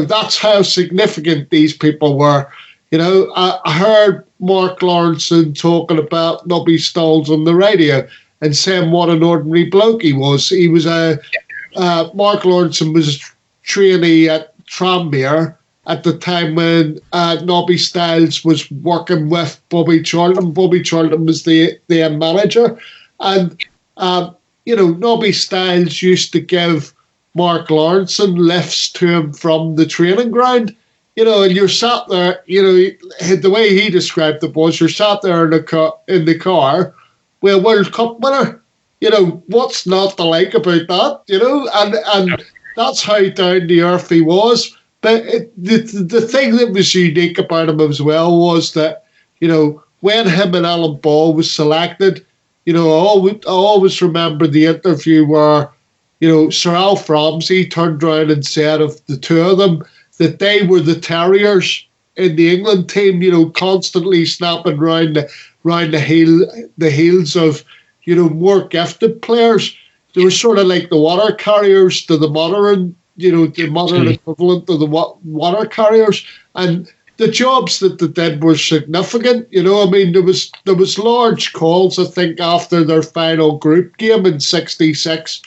that's how significant these people were. You know, I heard Mark Lawrenson talking about Nobby Stiles on the radio and saying what an ordinary bloke he was. He was Mark Lawrenson was trainee at Tranmere at the time when Nobby Stiles was working with Bobby Charlton. Bobby Charlton was the manager. And, you know, Nobby Stiles used to give Mark Lawrenson lifts to him from the training ground. You know, and you're sat there, you know, the way he described it was, you're sat there in the car with a World Cup winner. You know, what's not to like about that, you know? And that's how down to earth he was. But the thing that was unique about him as well was that, you know, when him and Alan Ball was selected, you know, I always remember the interview where, you know, Sir Alf Ramsey turned around and said of the two of them, that they were the terriers in the England team, you know, constantly snapping round the heels of, you know, more gifted players. They were sort of like the water carriers to the modern, you know, the modern equivalent of the water carriers. And the jobs that they did were significant. You know, I mean, there was large calls, I think, after their final group game in '66,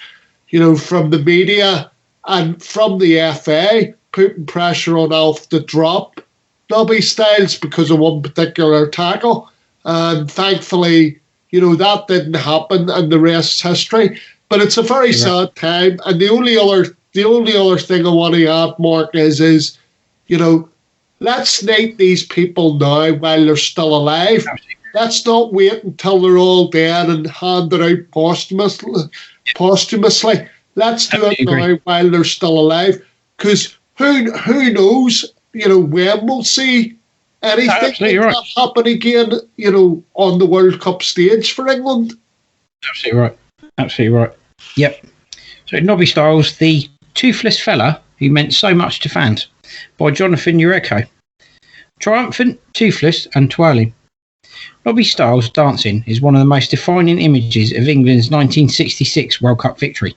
you know, from the media and from the FA, putting pressure on Alf to drop Nobby Stiles because of one particular tackle. And thankfully, you know, that didn't happen and the rest's history. But it's a very sad time. And the the only other thing I want to add, Mark, is let's knight these people now while they're still alive. Let's not wait until they're all dead and hand it out posthumously. Let's do it now while they're still alive, because who knows, when we'll see anything like that happen again, on the World Cup stage for England. Absolutely right. Yep. So Nobby Stiles, the toothless fella who meant so much to fans, by Jonathan Ureko. Triumphant, toothless and twirling. Nobby Stiles dancing is one of the most defining images of England's 1966 World Cup victory.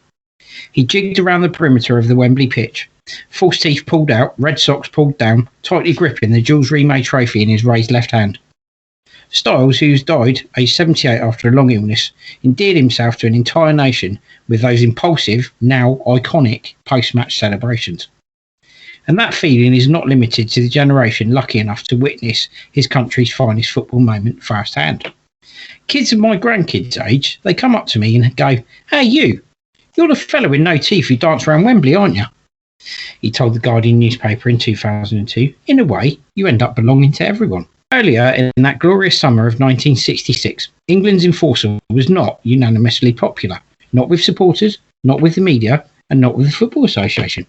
He jigged around the perimeter of the Wembley pitch, false teeth pulled out, red socks pulled down, tightly gripping the Jules Rimet trophy in his raised left hand. Stiles, who's died aged 78 after a long illness, endeared himself to an entire nation with those impulsive, now iconic, post-match celebrations. And that feeling is not limited to the generation lucky enough to witness his country's finest football moment firsthand. Kids of my grandkids' age, they come up to me and go, "Hey, you're the fella with no teeth who danced around Wembley, aren't you?" He told the Guardian newspaper in 2002, "In a way, you end up belonging to everyone." Earlier in that glorious summer of 1966, England's enforcer was not unanimously popular, not with supporters, not with the media, and not with the Football Association.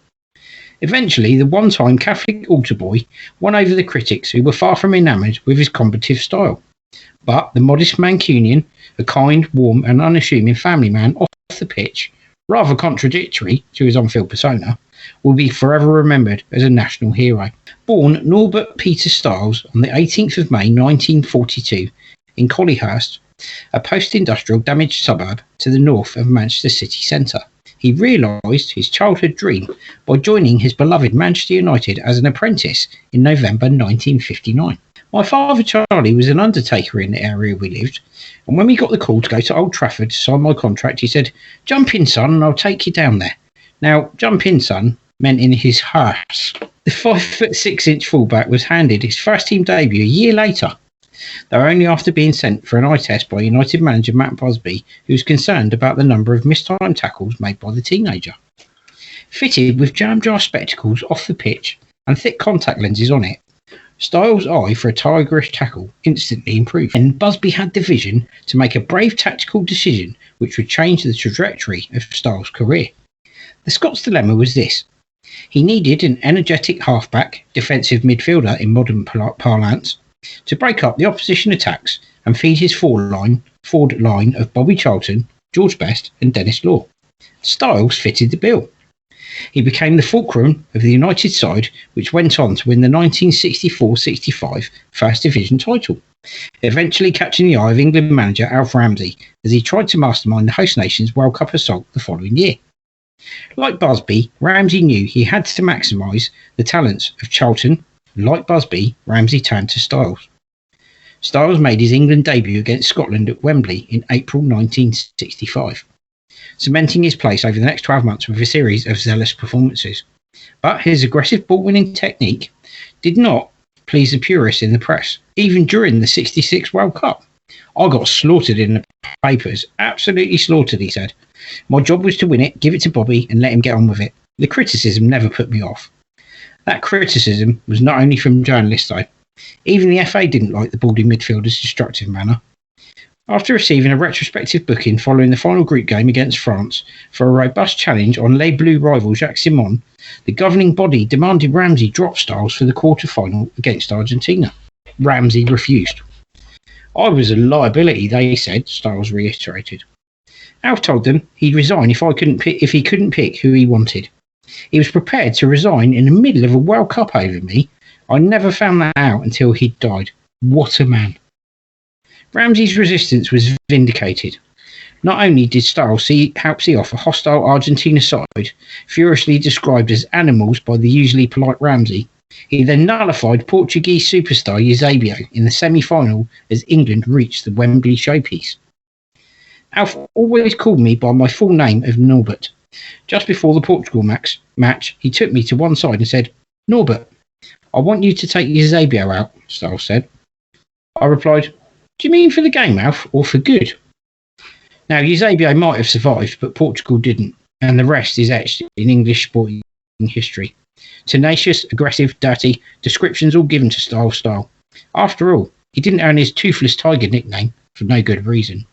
Eventually, the one-time Catholic altar boy won over the critics who were far from enamoured with his combative style. But the modest Mancunian, a kind, warm and unassuming family man off the pitch, rather contradictory to his on-field persona, will be forever remembered as a national hero. Born Norbert Peter Stiles on the 18th of May 1942 in Collyhurst, a post-industrial damaged suburb to the north of Manchester city centre, he realised his childhood dream by joining his beloved Manchester United as an apprentice in November 1959. My father Charlie was an undertaker in the area we lived, and when we got the call to go to Old Trafford to sign my contract, he said, "Jump in, son, and I'll take you down there." Now, jump in, son, meant in his hearse. The 5'6" fullback was handed his first team debut a year later, though only after being sent for an eye test by United manager Matt Busby, who was concerned about the number of missed-time tackles made by the teenager. Fitted with jam-jar spectacles off the pitch and thick contact lenses on it, Stiles' eye for a tigerish tackle instantly improved, and Busby had the vision to make a brave tactical decision which would change the trajectory of Stiles' career. The Scots' dilemma was this. He needed an energetic halfback, defensive midfielder in modern parlance, to break up the opposition attacks and feed his forward line of Bobby Charlton, George Best and Dennis Law. Stiles fitted the bill. He became the fulcrum of the United side, which went on to win the 1964-65 First Division title, eventually catching the eye of England manager Alf Ramsey as he tried to mastermind the host nation's World Cup assault the following year. Like Busby, Ramsey knew he had to maximise the talents of Charlton. Like Busby, Ramsey turned to Stiles. Stiles made his England debut against Scotland at Wembley in April 1965, cementing his place over the next 12 months with a series of zealous performances. But his aggressive ball-winning technique did not please the purists in the press, even during the 66 World Cup. "I got slaughtered in the papers, absolutely slaughtered," he said. "My job was to win it, give it to Bobby and let him get on with it. The criticism never put me off." That criticism was not only from journalists though. Even the FA didn't like the baldy midfielder's destructive manner. After receiving a retrospective booking following the final group game against France for a robust challenge on Les Bleus rival Jacques Simon, the governing body demanded Ramsey drop Stiles for the quarter-final against Argentina. Ramsey refused. "I was a liability," they said, Stiles reiterated. Alf told them he'd resign if he couldn't pick who he wanted. He was prepared to resign in the middle of a World Cup over me. I never found that out until he'd died. What a man. Ramsey's resistance was vindicated. Not only did Stiles help see off a hostile Argentina side, furiously described as animals by the usually polite Ramsey, he then nullified Portuguese superstar Eusebio in the semi-final as England reached the Wembley showpiece. Alf always called me by my full name of Norbert. Just before the Portugal match, he took me to one side and said, "Norbert, I want you to take Eusebio out," Stiles said. I replied, "Do you mean for the game, Alf, or for good?" Now, Eusebio might have survived, but Portugal didn't. and the rest is actually in English sporting history. Tenacious, aggressive, dirty, descriptions all given to Style. After all, he didn't earn his Toothless Tiger nickname for no good reason.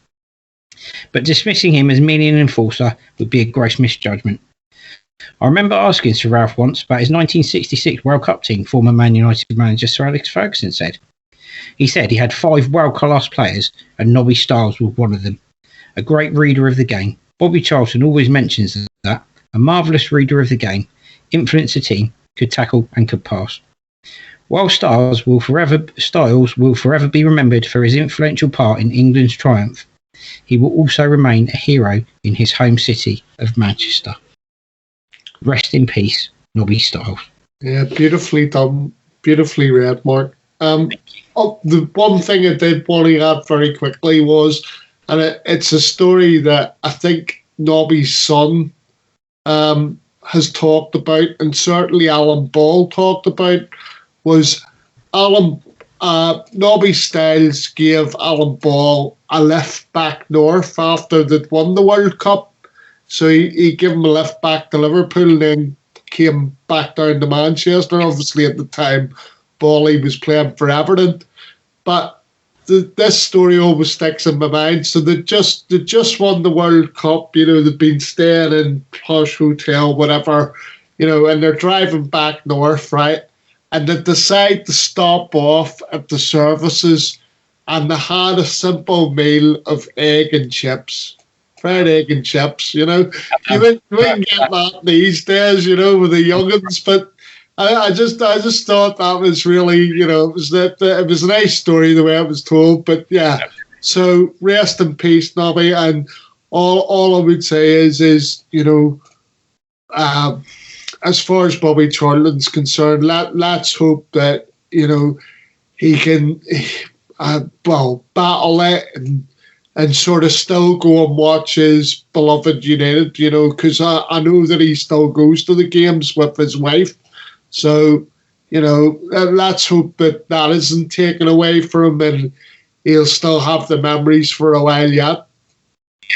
But dismissing him as merely an enforcer would be a gross misjudgment. I remember asking Sir Ralph once about his 1966 World Cup team, former Man United manager Sir Alex Ferguson said. He said he had 5 world-class players and Nobby Stiles was one of them. A great reader of the game. Bobby Charlton always mentions that. A marvellous reader of the game. Influenced the team, could tackle and could pass. While Stiles will forever be remembered for his influential part in England's triumph, he will also remain a hero in his home city of Manchester. Rest in peace, Nobby Stiles. Yeah, beautifully done, beautifully read, Mark. The one thing I did want to add very quickly was, and it's a story that I think Nobby's son has talked about, and certainly Alan Ball talked about, was Nobby Stiles gave Alan Ball a lift back north after they'd won the World Cup. So he gave him a lift back to Liverpool and then came back down to Manchester. Obviously, at the time, Bally was playing for Everton. But this story always sticks in my mind. So they just won the World Cup. You know, they've been staying in posh hotel, whatever, you know, and they're driving back north, right? And they decide to stop off at the services, and they had a simple meal of egg and chips. Fried egg and chips, you know. You wouldn't get that these days, you know, with the young'uns, but I just thought that was really, you know, it was a nice story the way it was told, but yeah. So rest in peace, Nobby, and all I would say is you know, as far as Bobby Charlton's concerned, let's hope that, you know, he can battle it and sort of still go and watch his beloved United, you know, because I know that he still goes to the games with his wife. So, you know, let's hope that isn't taken away from him and he'll still have the memories for a while yet.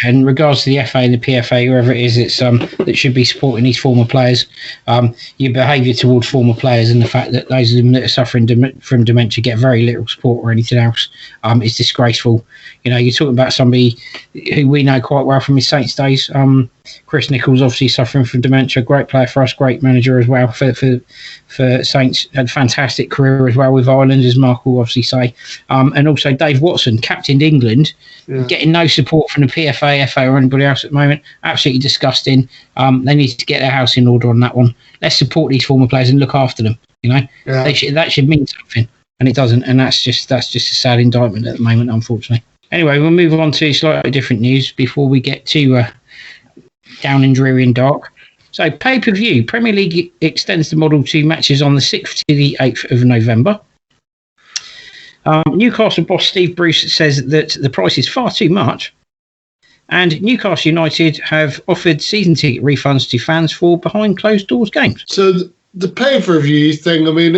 In regards to the FA and the PFA, whoever it is that should be supporting these former players, your behaviour towards former players and the fact that those of them that are suffering from dementia get very little support or anything else is disgraceful. You know, you're talking about somebody who we know quite well from his Saints days. Chris Nichols, obviously suffering from dementia, great player for us, great manager as well for Saints, had a fantastic career as well with Ireland, as Mark will obviously say. And also Dave Watson, captained England, getting no support from the PFA, FA or anybody else at the moment. Absolutely disgusting. They need to get their house in order on that one. Let's support these former players and look after them. You know, that should mean something, and it doesn't. And that's just a sad indictment at the moment, unfortunately. Anyway, we'll move on to slightly different news before we get to down and dreary and dark. So, pay-per-view. Premier League extends the model to matches on the 6th to the 8th of November. Newcastle boss Steve Bruce says that the price is far too much. And Newcastle United have offered season ticket refunds to fans for behind closed doors games. So the pay-per-view thing, I mean,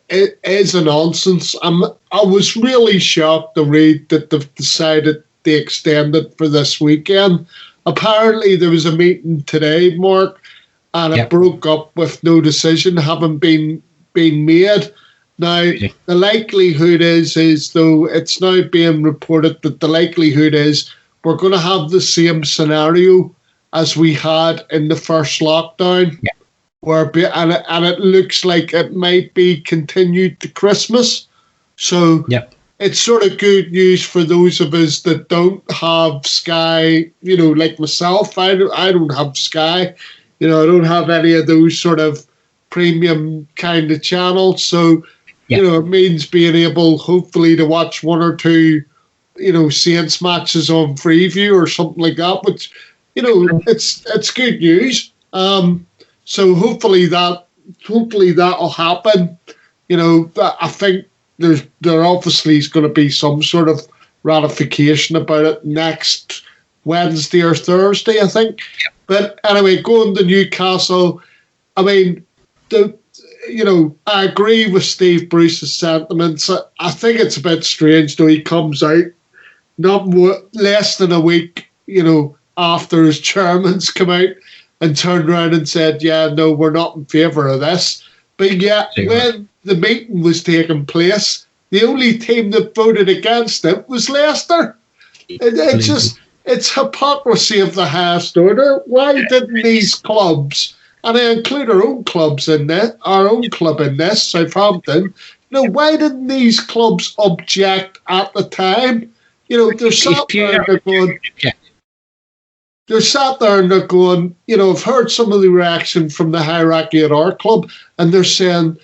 it is a nonsense. I was really shocked to read that they've decided they extend it for this weekend. Apparently there was a meeting today, Mark, and it broke up with no decision having been made. Now, the likelihood is though it's now being reported that the likelihood is we're going to have the same scenario as we had in the first lockdown, and it looks like it might be continued to Christmas. So it's sort of good news for those of us that don't have Sky, you know, like myself. I don't have Sky. You know, I don't have any of those sort of premium kind of channels. So, you know, it means being able, hopefully, to watch one or two, you know, Saints matches on Freeview or something like that, which, you know, it's good news. So hopefully that'll happen. You know, I think there obviously is going to be some sort of ratification about it next Wednesday or Thursday, I think. But anyway, going to Newcastle, I mean, I agree with Steve Bruce's sentiments. I think it's a bit strange, though. He comes out less than a week, you know, after his chairman's come out and turned around and said, yeah, no, we're not in favour of this. But yet, when the meeting was taking place, the only team that voted against it was Leicester. It's hypocrisy of the highest order. Why didn't these clubs, and I include our own clubs in this, our own club in this, Southampton, why didn't these clubs object at the time? They're sat there and they're going, I've heard some of the reaction from the hierarchy at our club, and they're saying,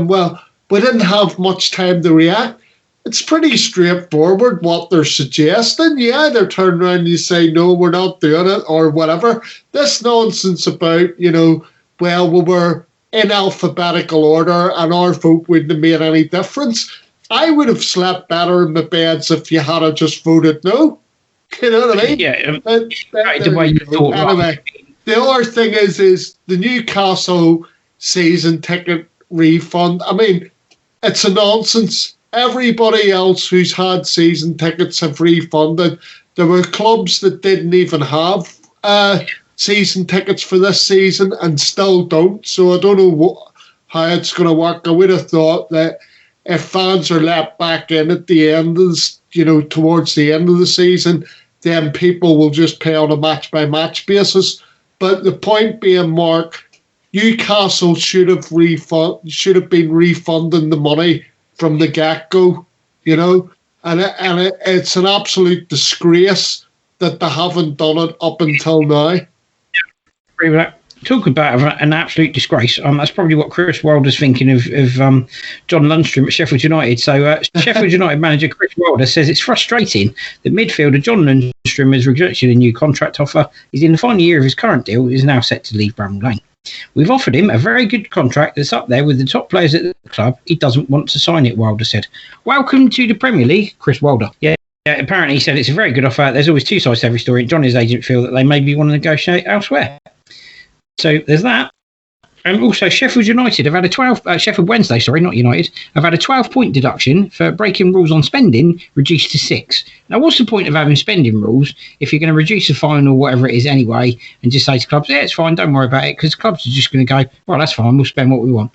well, we didn't have much time to react. It's pretty straightforward what they're suggesting. You either turn around and you say, no, we're not doing it, or whatever. This nonsense about, well, we were in alphabetical order and our vote wouldn't have made any difference. I would have slept better in my beds if you had just voted no. You know what I mean? Yeah. The way you thought. Anyway, the other thing is the Newcastle season ticket refund. I mean, it's a nonsense. Everybody else who's had season tickets have refunded. There were clubs that didn't even have season tickets for this season and still don't. So I don't know how it's going to work. I would have thought that if fans are let back in at the end of towards the end of the season, then people will just pay on a match-by-match basis. But the point being, Mark, Newcastle should have been refunding the money from the get-go, and it's an absolute disgrace that they haven't done it up until now. Talk about an absolute disgrace. That's probably what Chris Wilder's thinking of John Lundstram at Sheffield United. So Sheffield United manager Chris Wilder says it's frustrating that midfielder John Lundstram has rejected a new contract offer. He's in the final year of his current deal. He's now set to leave Bramall Lane. We've offered him a very good contract that's up there with the top players at the club. He doesn't want to sign it, Wilder said. Welcome to the Premier League, Chris Wilder. Yeah, apparently he said it's a very good offer. There's always two sides to every story. John and his agent feel that they maybe want to negotiate elsewhere. So there's that. And also Sheffield United have had Sheffield Wednesday, not United, have had a 12-point deduction for breaking rules on spending reduced to 6. Now, what's the point of having spending rules if you're going to reduce the fine or whatever it is anyway and just say to clubs, yeah, it's fine, don't worry about it, because clubs are just going to go, well, that's fine, we'll spend what we want.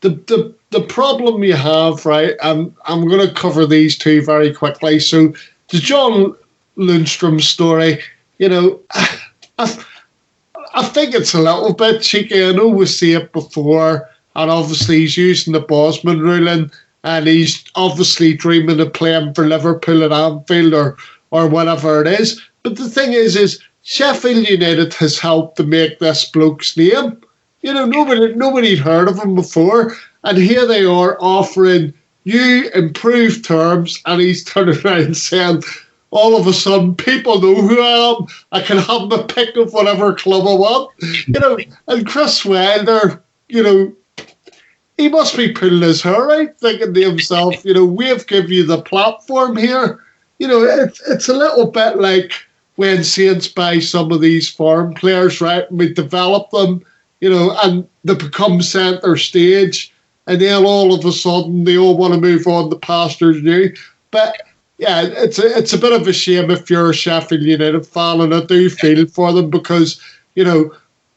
The problem you have, right, and I'm going to cover these two very quickly. So the John Lundstram story, I think it's a little bit cheeky. I know we see it before, and obviously he's using the Bosman ruling, and he's obviously dreaming of playing for Liverpool at Anfield or whatever it is. But the thing is Sheffield United has helped to make this bloke's name. Nobody'd heard of him before, and here they are offering you improved terms, and he's turning around and saying, all of a sudden, people know who I am. I can have my pick of whatever club I want. And Chris Wilder, he must be pulling his hair out, thinking to himself, we've given you the platform here. It's a little bit like when Saints buy some of these foreign players, right, and we develop them, and they become centre stage, and then all of a sudden they all want to move on to pastures new. But yeah, it's a bit of a shame if you're a Sheffield United fan, and I do feel for them because,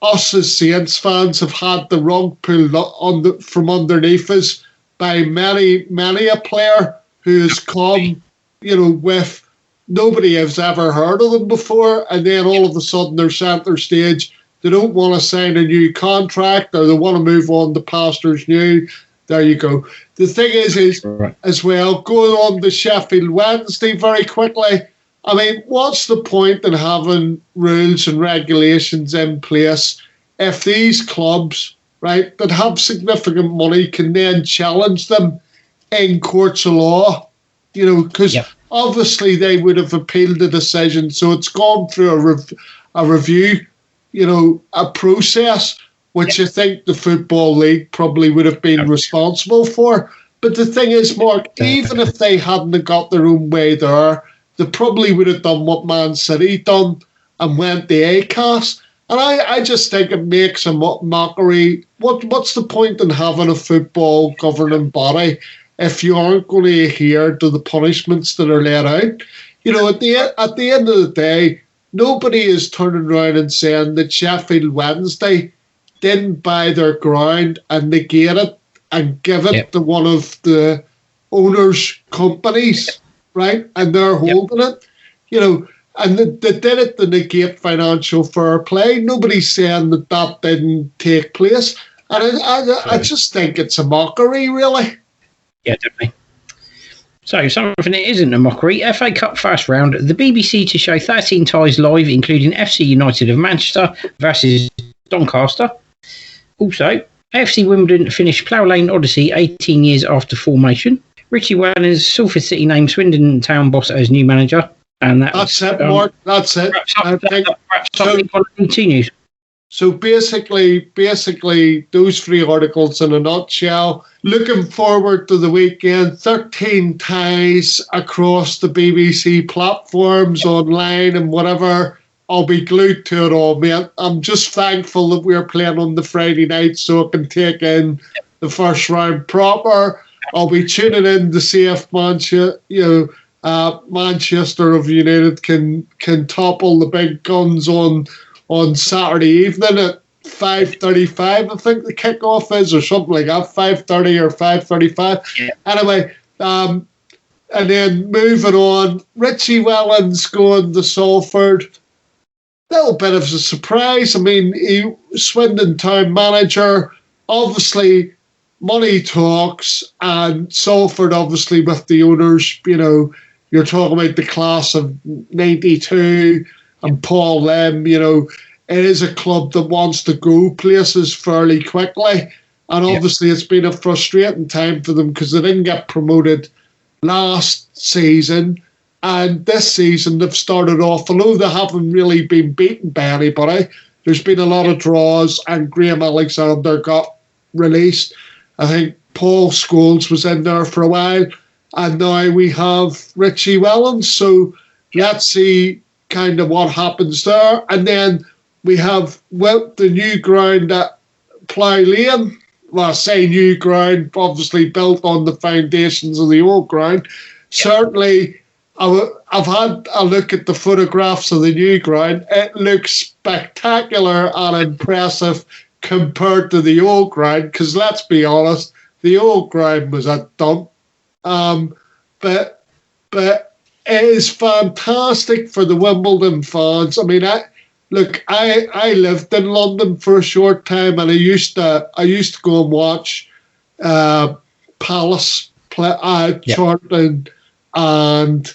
us as Saints fans have had the rug pulled from underneath us by many a player who has come, with nobody has ever heard of them before, and then all of a sudden they're centre stage. They don't want to sign a new contract, or they want to move on to pastures new. There you go. The thing is right, as well, going on to Sheffield Wednesday very quickly, I mean, what's the point in having rules and regulations in place if these clubs, right, that have significant money can then challenge them in courts of law? Because obviously they would have appealed the decision, so it's gone through a review, a process, which I think the Football League probably would have been responsible for. But the thing is, Mark, even if they hadn't got their own way there, they probably would have done what Man City done and went the ACAS. And I just think it makes a mockery. What's the point in having a football governing body if you aren't going to adhere to the punishments that are laid out? At the end of the day, nobody is turning around and saying that Sheffield Wednesday didn't buy their ground and negate it and give it to one of the owners' companies, right? And they're holding it, and they did it to negate financial fair play. Nobody's saying that didn't take place. And I just think it's a mockery, really. Yeah, definitely. So, something that isn't a mockery, FA Cup first round, the BBC to show 13 ties live, including FC United of Manchester versus Doncaster. Also, AFC Wimbledon finished Plough Lane Odyssey 18 years after formation. Richie Wellens, Salford City named Swindon Town boss as new manager. And that's it, Mark. That's it. News. So basically, those 3 articles in a nutshell. Looking forward to the weekend. 13 ties across the BBC platforms, online and whatever. I'll be glued to it all, mate. I'm just thankful that we're playing on the Friday night so I can take in the first round proper. I'll be tuning in to see if Manchester of United can topple the big guns on Saturday evening at 5:35. I think the kickoff is, or something like that, 5:30 or 5:35. Yeah. Anyway, and then moving on, Richie Wellens going to Salford. Little bit of a surprise. I mean, Swindon Town manager, obviously money talks, and Salford obviously with the owners, you're talking about the class of 92 and Paul Lim, it is a club that wants to go places fairly quickly. And obviously it's been a frustrating time for them because they didn't get promoted last season. And this season they've started off, although they haven't really been beaten by anybody, there's been a lot of draws and Graham Alexander got released. I think Paul Scholes was in there for a while. And now we have Richie Wellens. So let's see kind of what happens there. And then we have the new ground at Plough Lane. Well, I say new ground, obviously built on the foundations of the old ground. Certainly, I've had a look at the photographs of the new ground. It looks spectacular and impressive compared to the old ground, because let's be honest, the old ground was a dump. But it is fantastic for the Wimbledon fans. I mean, I lived in London for a short time, and I used to go and watch Palace play, Charlton and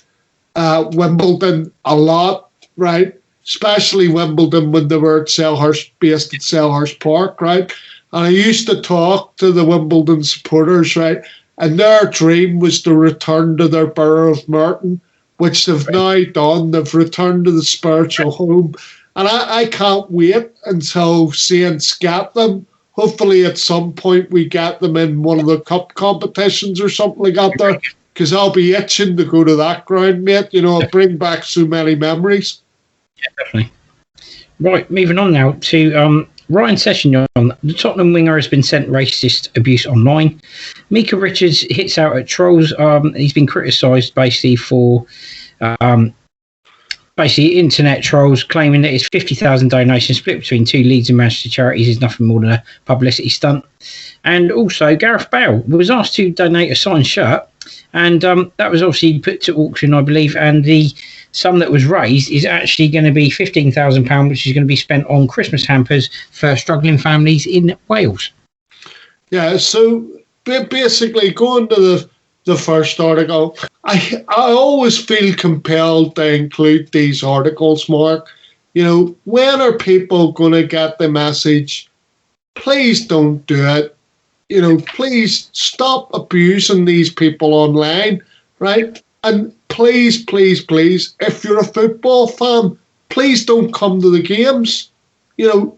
Wimbledon a lot, right? Especially Wimbledon when they were based at Selhurst Park, right? And I used to talk to the Wimbledon supporters, right? And their dream was to return to their borough of Merton, which they've now done. They've returned to the spiritual home. And I can't wait until Saints get them. Hopefully at some point we get them in one of the cup competitions or something like that there, because I'll be itching to go to that ground, mate. Bring back so many memories. Yeah, definitely. Right, moving on now to Ryan Sessegnon. The Tottenham winger has been sent racist abuse online. Mika Richards hits out at trolls. He's been criticised basically for internet trolls, claiming that his 50,000 donation split between 2 Leeds and Manchester charities is nothing more than a publicity stunt. And also, Gareth Bale was asked to donate a signed shirt, and that was obviously put to auction, I believe, and the sum that was raised is actually going to be £15,000, which is going to be spent on Christmas hampers for struggling families in Wales. Yeah, so basically going to the first article, I always feel compelled to include these articles, Mark. When are people going to get the message? Please don't do it. Please stop abusing these people online, right? And please, please, please, if you're a football fan, please don't come to the games. We don't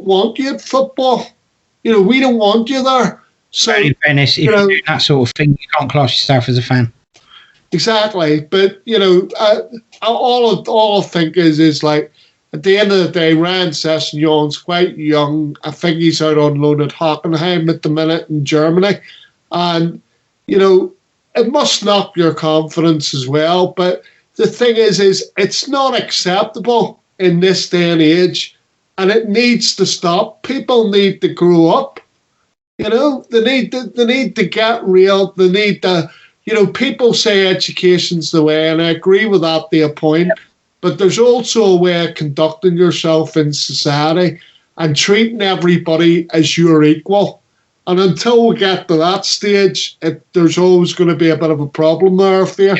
want you at football. We don't want you there. So, in fairness, if you're doing that sort of thing, you can't class yourself as a fan. Exactly. But, all I think is like, at the end of the day, Ryan Sessegnon's quite young. I think he's out on loan at Hockenheim at the minute in Germany. And, it must knock your confidence as well. But the thing is it's not acceptable in this day and age, and it needs to stop. People need to grow up. You know, they need to get real. They need to, you know, people say education's the way, and I agree with that to a point. But there's also a way of conducting yourself in society and treating everybody as your equal. And until we get to that stage, there's always going to be a bit of a problem there, I fear.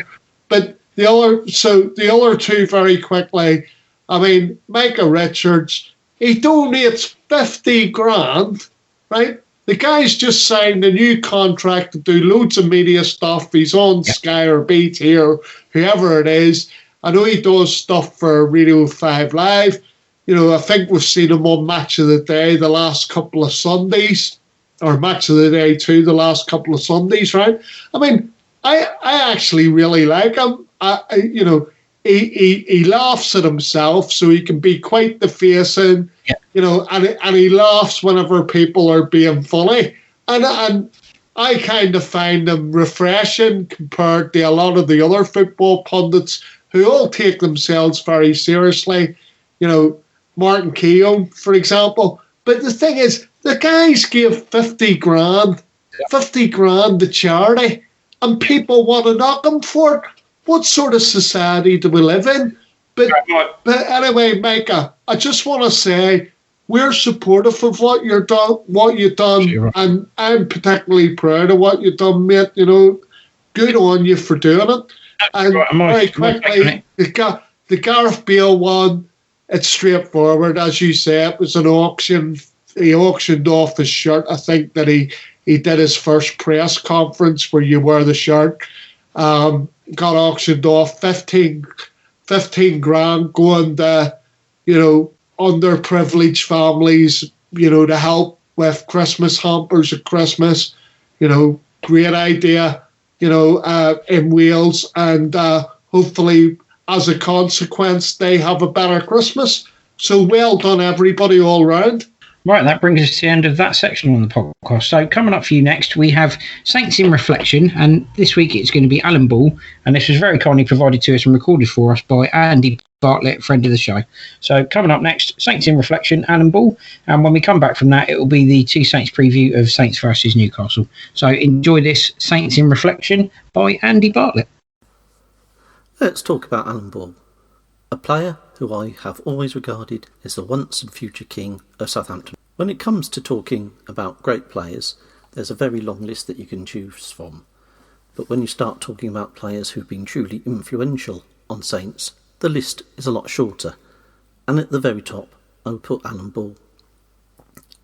But the other two very quickly, I mean, Micah Richards, he donates 50 grand, right? The guy's just signed a new contract to do loads of media stuff. He's on Sky or BT or whoever it is. I know he does stuff for Radio 5 Live. You know, I think we've seen him on Match of the Day the last couple of Sundays, or Match of the Day 2 the last couple of Sundays, right? I mean, I actually really like him. You know, he laughs at himself, so he can be quite defacing. You know, and he laughs whenever people are being funny, and I kind of find him refreshing compared to a lot of the other football pundits who all take themselves very seriously. You know, Martin Keown, for example. But the thing is, the guys gave 50 grand to charity, and people want to knock him for it. What sort of society do we live in? But anyway, Micah, I just want to say we're supportive of what you've done, sure. And I'm particularly proud of what you've done, mate. You know, good on you for doing it. And very quickly, the Gareth Bale one, it's straightforward. As you say, it was an auction. He auctioned off the shirt. I think that he did his first press conference where you wear the shirt. Got auctioned off 15 grand going to, you know, underprivileged families, you know, to help with Christmas hampers at Christmas. You know, great idea, you know, in Wales, and hopefully as a consequence they have a better Christmas. So well done everybody all round. Right, that brings us to the end of that section on the podcast. So coming up for you next, we have Saints in Reflection, and this week it's going to be Alan Ball, and this was very kindly provided to us and recorded for us by Andy Bartlett, friend of the show. So coming up next, Saints in Reflection, Alan Ball, and when we come back from that, it will be the Two Saints preview of Saints versus Newcastle. So enjoy this Saints in Reflection by Andy Bartlett. Let's talk about Alan Ball, a player who I have always regarded as the once and future king of Southampton. When it comes to talking about great players, there's a very long list that you can choose from. But when you start talking about players who've been truly influential on Saints, the list is a lot shorter. And at the very top, I would put Alan Ball.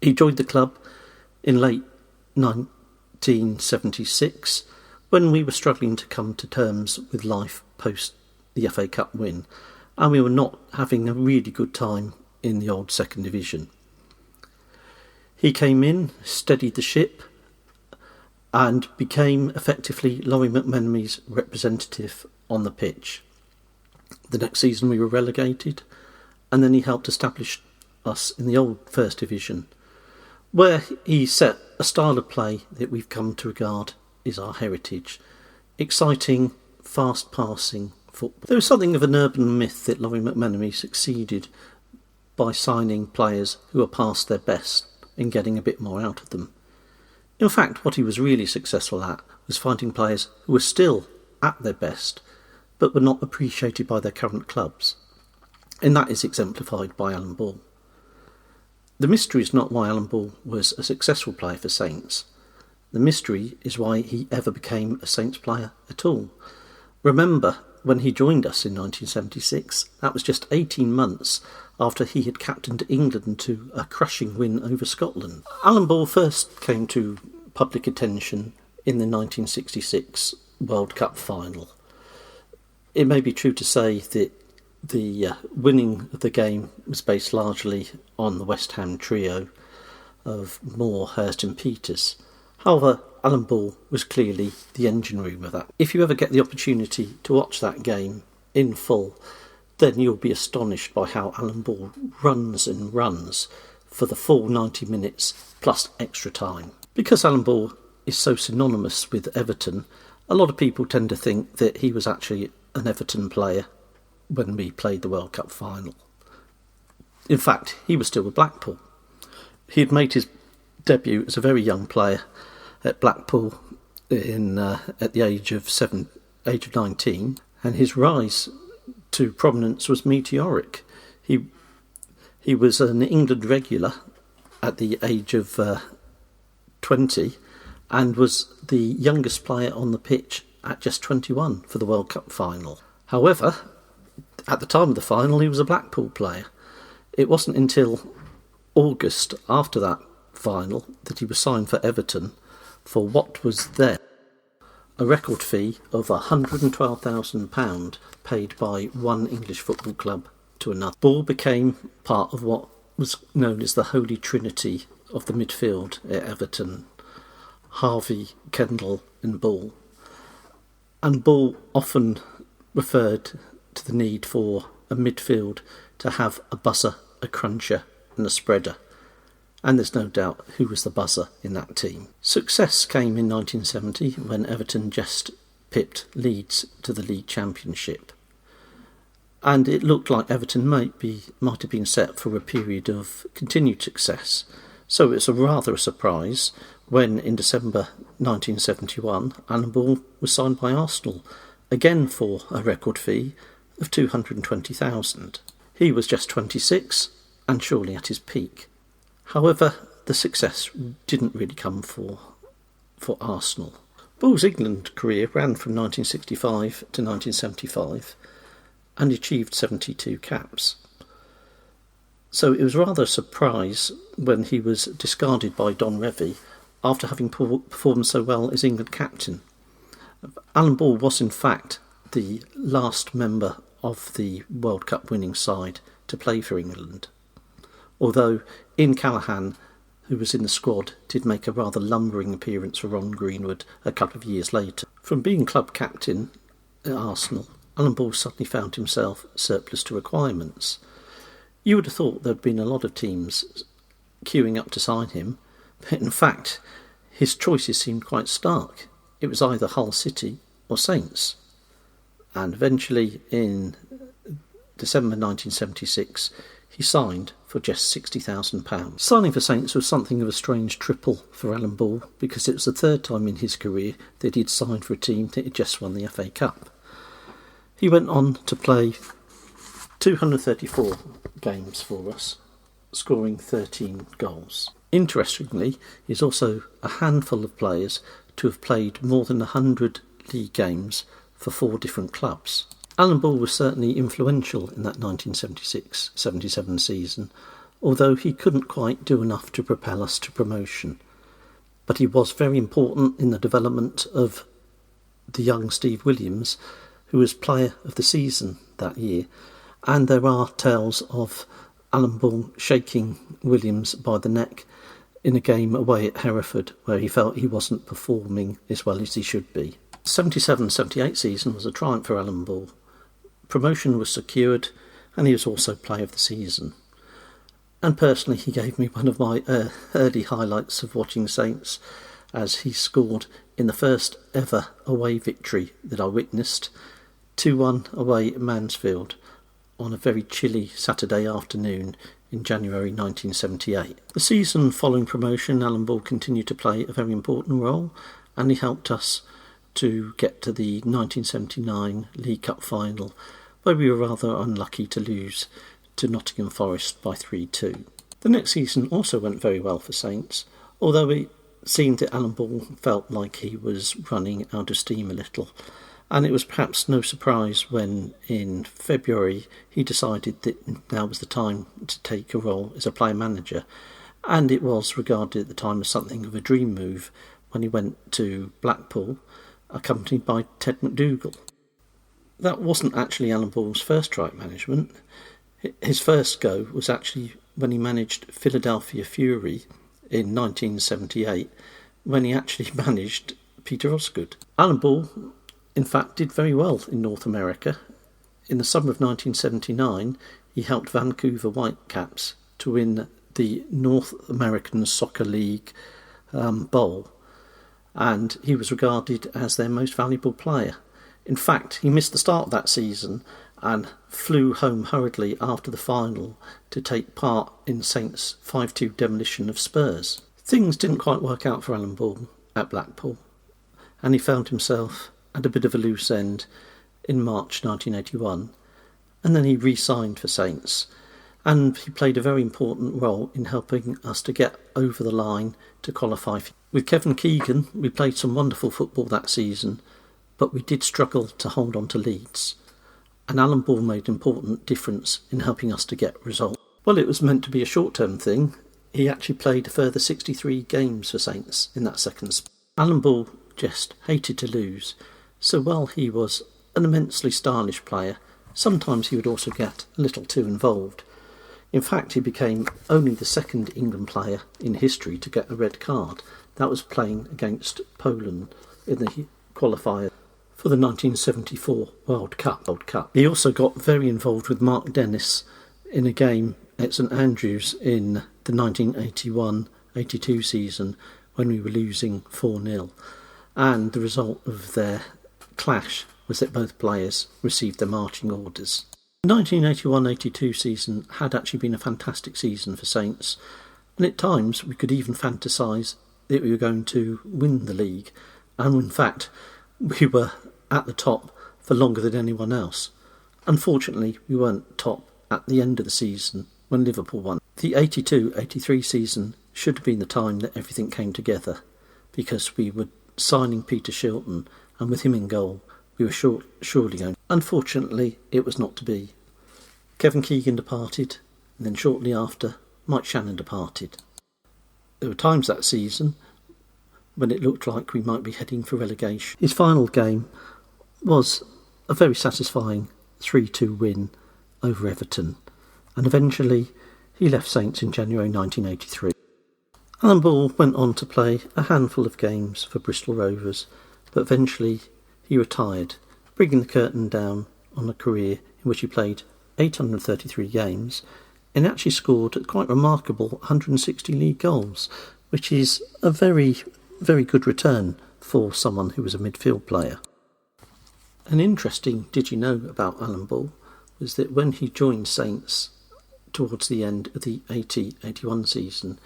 He joined the club in late 1976, when we were struggling to come to terms with life post the FA Cup win, and we were not having a really good time in the old second division. He came in, steadied the ship, and became effectively Lawrie McMenamin's representative on the pitch. The next season we were relegated, and then he helped establish us in the old first division, where he set a style of play that we've come to regard is our heritage. Exciting, fast-passing football. There was something of an urban myth that Lawrie McMenamy succeeded by signing players who are past their best and getting a bit more out of them. In fact, what he was really successful at was finding players who were still at their best, but were not appreciated by their current clubs. And that is exemplified by Alan Ball. The mystery is not why Alan Ball was a successful player for Saints. The mystery is why he ever became a Saints player at all. Remember, when he joined us in 1976, that was just 18 months after he had captained England to a crushing win over Scotland. Alan Ball first came to public attention in the 1966 World Cup final. It may be true to say that the winning of the game was based largely on the West Ham trio of Moore, Hurst and Peters. However, Alan Ball was clearly the engine room of that. If you ever get the opportunity to watch that game in full, then you'll be astonished by how Alan Ball runs and runs for the full 90 minutes plus extra time. Because Alan Ball is so synonymous with Everton, a lot of people tend to think that he was actually an Everton player when we played the World Cup final. In fact, he was still with Blackpool. He had made his debut as a very young player at Blackpool at the age of 19, and his rise to prominence was meteoric. He was an England regular at the age of 20 and was the youngest player on the pitch at just 21 for the World Cup final. However, at the time of the final, he was a Blackpool player. It wasn't until August after that final that he was signed for Everton for what was then a record fee of £112,000 paid by one English football club to another. Ball became part of what was known as the Holy Trinity of the midfield at Everton: Harvey, Kendall and Ball. And Ball often referred to the need for a midfield to have a buzzer, a cruncher and a spreader. And there's no doubt who was the buzzer in that team. Success came in 1970 when Everton just pipped Leeds to the League Championship. And it looked like Everton might have been set for a period of continued success. So it's rather a surprise when in December 1971 Alan Ball was signed by Arsenal, again for a record fee of £220,000. He was just 26 and surely at his peak. However, the success didn't really come for Arsenal. Ball's England career ran from 1965 to 1975 and achieved 72 caps. So it was rather a surprise when he was discarded by Don Revie after having performed so well as England captain. Alan Ball was in fact the last member of the World Cup winning side to play for England, although Ian Callaghan, who was in the squad, did make a rather lumbering appearance for Ron Greenwood a couple of years later. From being club captain at Arsenal, Alan Ball suddenly found himself surplus to requirements. You would have thought there had been a lot of teams queuing up to sign him, but in fact his choices seemed quite stark. It was either Hull City or Saints. And eventually in December 1976 he signed for just £60,000. Signing for Saints was something of a strange triple for Alan Ball because it was the third time in his career that he'd signed for a team that had just won the FA Cup. He went on to play 234 games for us, scoring 13 goals. Interestingly, he's also a handful of players to have played more than 100 league games for 4 different clubs. Alan Ball was certainly influential in that 1976-77 season, although he couldn't quite do enough to propel us to promotion. But he was very important in the development of the young Steve Williams, who was player of the season that year, and there are tales of Alan Ball shaking Williams by the neck in a game away at Hereford where he felt he wasn't performing as well as he should be. The 77-78 season was a triumph for Alan Ball. Promotion was secured and he was also player of the season. And personally he gave me one of my early highlights of watching Saints as he scored in the first ever away victory that I witnessed, 2-1 away at Mansfield on a very chilly Saturday afternoon in January 1978. The season following promotion, Alan Ball continued to play a very important role and he helped us to get to the 1979 League Cup final, where we were rather unlucky to lose to Nottingham Forest by 3-2. The next season also went very well for Saints, although it seemed that Alan Ball felt like he was running out of steam a little, and it was perhaps no surprise when in February he decided that now was the time to take a role as a player manager, and it was regarded at the time as something of a dream move when he went to Blackpool, accompanied by Ted McDougall. That wasn't actually Alan Ball's first try at management. His first go was actually when he managed Philadelphia Fury in 1978, when he actually managed Peter Osgood. Alan Ball, in fact, did very well in North America. In the summer of 1979, he helped Vancouver Whitecaps to win the North American Soccer League Bowl, and he was regarded as their most valuable player. In fact, he missed the start of that season and flew home hurriedly after the final to take part in Saints' 5-2 demolition of Spurs. Things didn't quite work out for Alan Ball at Blackpool, and he found himself at a bit of a loose end in March 1981, and then he re-signed for Saints, and he played a very important role in helping us to get over the line to qualify. With Kevin Keegan, we played some wonderful football that season, but we did struggle to hold on to leads, and Alan Ball made an important difference in helping us to get results. Well, it was meant to be a short-term thing. He actually played a further 63 games for Saints in that second spell. Alan Ball just hated to lose, so while he was an immensely stylish player, sometimes he would also get a little too involved. In fact, he became only the second England player in history to get a red card. That was playing against Poland in the qualifier for the 1974 World Cup. He also got very involved with Mark Dennis in a game at St Andrews in the 1981-82 season when we were losing 4-0. And the result of their clash was that both players received their marching orders. The 1981-82 season had actually been a fantastic season for Saints, and at times we could even fantasise that we were going to win the league, and in fact we were at the top for longer than anyone else. Unfortunately, we weren't top at the end of the season when Liverpool won. The 82-83 season should have been the time that everything came together, because we were signing Peter Shilton, and with him in goal we were surely going. Unfortunately, it was not to be. Kevin Keegan departed, and then shortly after, Mike Shannon departed. There were times that season when it looked like we might be heading for relegation. His final game was a very satisfying 3-2 win over Everton, and eventually he left Saints in January 1983. Alan Ball went on to play a handful of games for Bristol Rovers, but eventually he retired, bringing the curtain down on a career in which he played 833 games and actually scored quite remarkable 160 league goals, which is a very, very good return for someone who was a midfield player. An interesting did you know about Alan Ball was that when he joined Saints towards the end of the 80-81 season,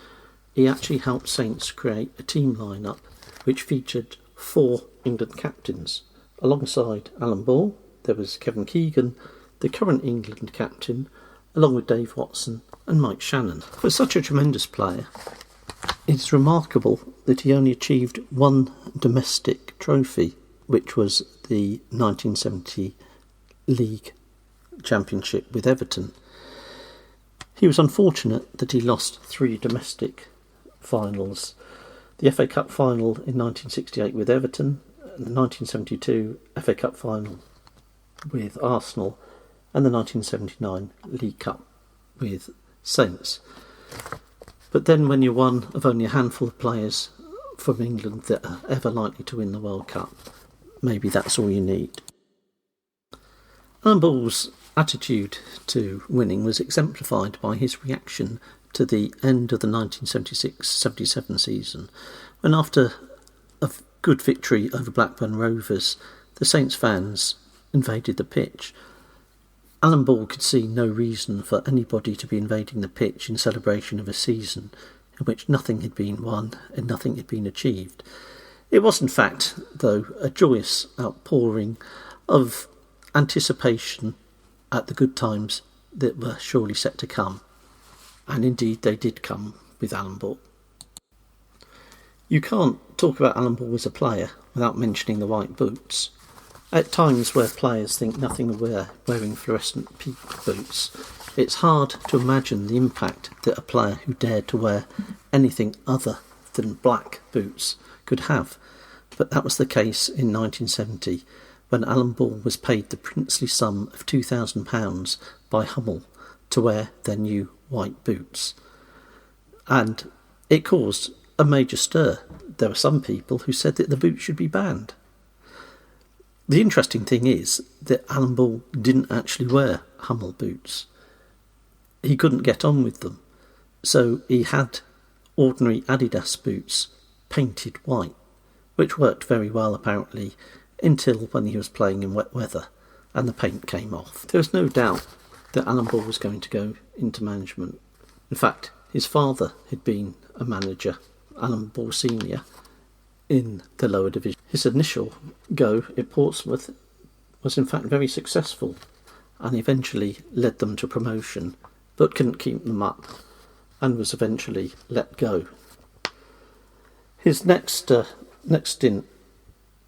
he actually helped Saints create a team lineup which featured 4 England captains. Alongside Alan Ball, there was Kevin Keegan, the current England captain, along with Dave Watson and Mike Shannon. For such a tremendous player, it's remarkable that he only achieved one domestic trophy, which was the 1970 League Championship with Everton. He was unfortunate that he lost 3 domestic finals: the FA Cup final in 1968 with Everton, the 1972 FA Cup final with Arsenal, and the 1979 League Cup with Saints. But then when you're one of only a handful of players from England that are ever likely to win the World Cup, maybe that's all you need. Alan Ball's attitude to winning was exemplified by his reaction to the end of the 1976-77 season, when after a good victory over Blackburn Rovers, the Saints fans invaded the pitch. Alan Ball could see no reason for anybody to be invading the pitch in celebration of a season in which nothing had been won and nothing had been achieved. It was in fact, though, a joyous outpouring of anticipation at the good times that were surely set to come. And indeed they did come with Alan Ball. You can't talk about Alan Ball as a player without mentioning the white boots. At times where players think nothing of wearing fluorescent peak boots, it's hard to imagine the impact that a player who dared to wear anything other than black boots could have. But that was the case in 1970, when Alan Ball was paid the princely sum of £2,000 by Hummel to wear their new white boots. And it caused a major stir. There were some people who said that the boots should be banned. The interesting thing is that Alan Ball didn't actually wear Hummel boots. He couldn't get on with them, so he had ordinary Adidas boots painted white, which worked very well apparently until when he was playing in wet weather and the paint came off. There was no doubt that Alan Ball was going to go into management. In fact, his father had been a manager, Alan Ball Sr., in the lower division. His initial go at Portsmouth was in fact very successful and eventually led them to promotion, but couldn't keep them up and was eventually let go. His next stint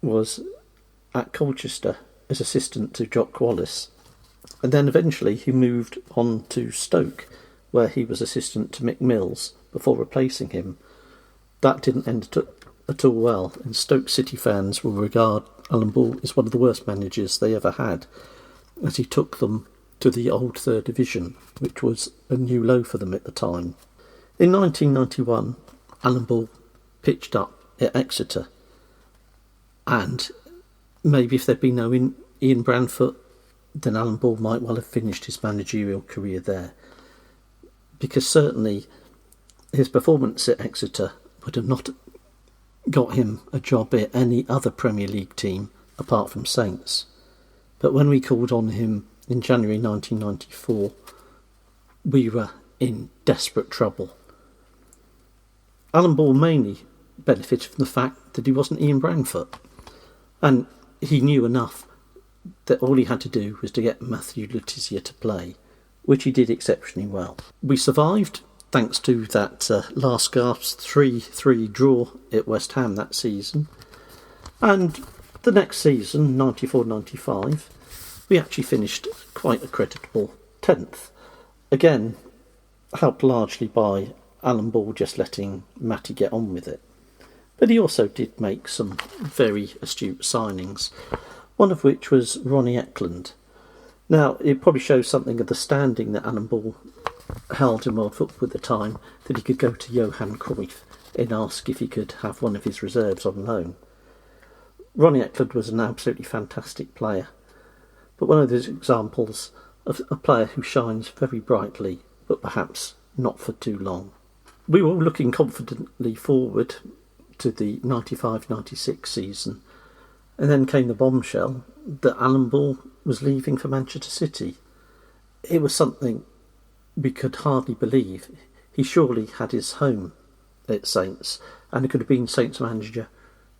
was at Colchester as assistant to Jock Wallace, and then eventually he moved on to Stoke, where he was assistant to Mick Mills before replacing him. That didn't end at all well, and Stoke City fans will regard Alan Ball as one of the worst managers they ever had, as he took them to the old third division, which was a new low for them at the time. In 1991, Alan Ball pitched up at Exeter, and maybe if there'd been no Ian Branfoot, then Alan Ball might well have finished his managerial career there, because certainly his performance at Exeter would have not got him a job at any other Premier League team apart from Saints. But when we called on him in January 1994, we were in desperate trouble. Alan Ball mainly benefited from the fact that he wasn't Ian Branfoot, and he knew enough that all he had to do was to get Matthew Le Tissier to play, which he did exceptionally well. We survived thanks to that last gasp 3-3 draw at West Ham that season, and the next season, 94-95, we actually finished quite a creditable 10th, again helped largely by Alan Ball just letting Matty get on with it. But he also did make some very astute signings, one of which was Ronnie Eklund. Now, it probably shows something of the standing that Alan Ball held in world football at the time, that he could go to Johan Cruyff and ask if he could have one of his reserves on loan. Ronnie Eklund was an absolutely fantastic player, but one of those examples of a player who shines very brightly, but perhaps not for too long. We were looking confidently forward to the 95-96 season, and then came the bombshell that Alan Ball was leaving for Manchester City. It was something we could hardly believe. He surely had his home at Saints, and he could have been Saints manager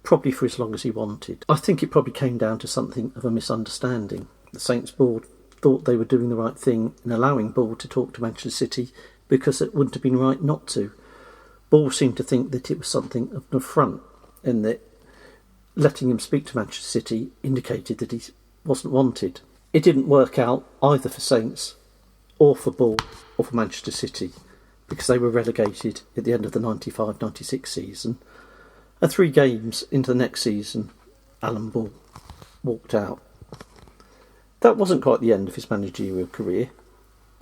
probably for as long as he wanted. I think it probably came down to something of a misunderstanding. The Saints board thought they were doing the right thing in allowing Ball to talk to Manchester City, because it wouldn't have been right not to. Ball seemed to think that it was something of an affront, and that letting him speak to Manchester City indicated that he wasn't wanted. It didn't work out either for Saints or for Ball or for Manchester City, because they were relegated at the end of the 95-96 season, and 3 games into the next season Alan Ball walked out. That wasn't quite the end of his managerial career.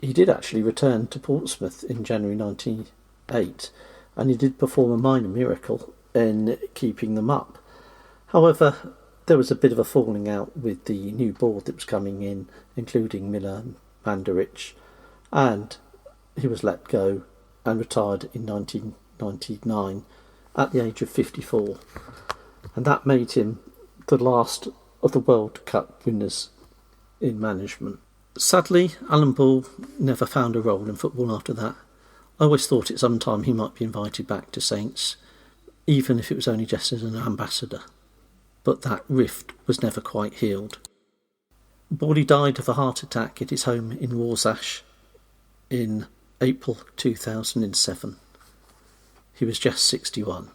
He did actually return to Portsmouth in January 1998, and he did perform a minor miracle in keeping them up. However, there was a bit of a falling out with the new board that was coming in, including Miller and Mandarich, and he was let go and retired in 1999 at the age of 54, and that made him the last of the World Cup winners in management. Sadly, Alan Ball never found a role in football after that. I always thought at some time he might be invited back to Saints, even if it was only just as an ambassador. But that rift was never quite healed. Bally died of a heart attack at his home in Warsash in April 2007. He was just 61.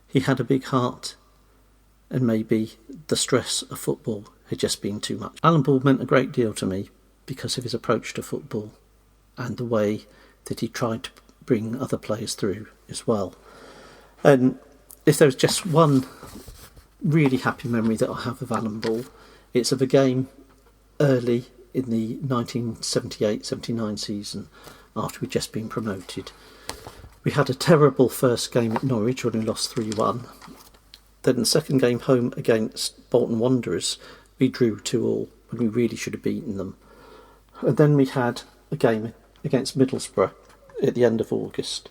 He had a big heart, and maybe the stress of football had just been too much. Alan Ball meant a great deal to me because of his approach to football and the way that he tried to bring other players through as well. And if there's just one really happy memory that I have of Alan Ball, it's of a game early in the 1978-79 season after we'd just been promoted. We had a terrible first game at Norwich when we lost 3-1. Then the second game home against Bolton Wanderers, we drew 2-2 when we really should have beaten them. And then we had a game against Middlesbrough at the end of August.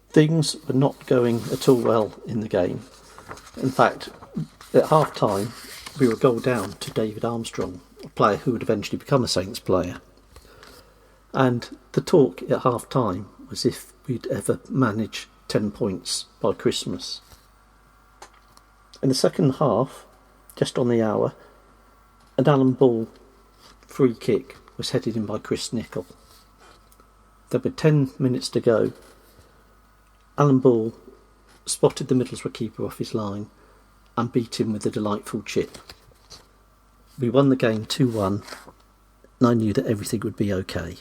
Things were not going at all well in the game. In fact, At half-time, we were a goal down to David Armstrong, a player who would eventually become a Saints player. And the talk at half-time was if we'd ever manage 10 points by Christmas. In the second half, just on the hour, an Alan Ball free kick was headed in by Chris Nicholl. There were 10 minutes to go. Alan Ball spotted the Middlesbrough keeper off his line and beat him with a delightful chip. We won the game 2-1, and I knew that everything would be okay.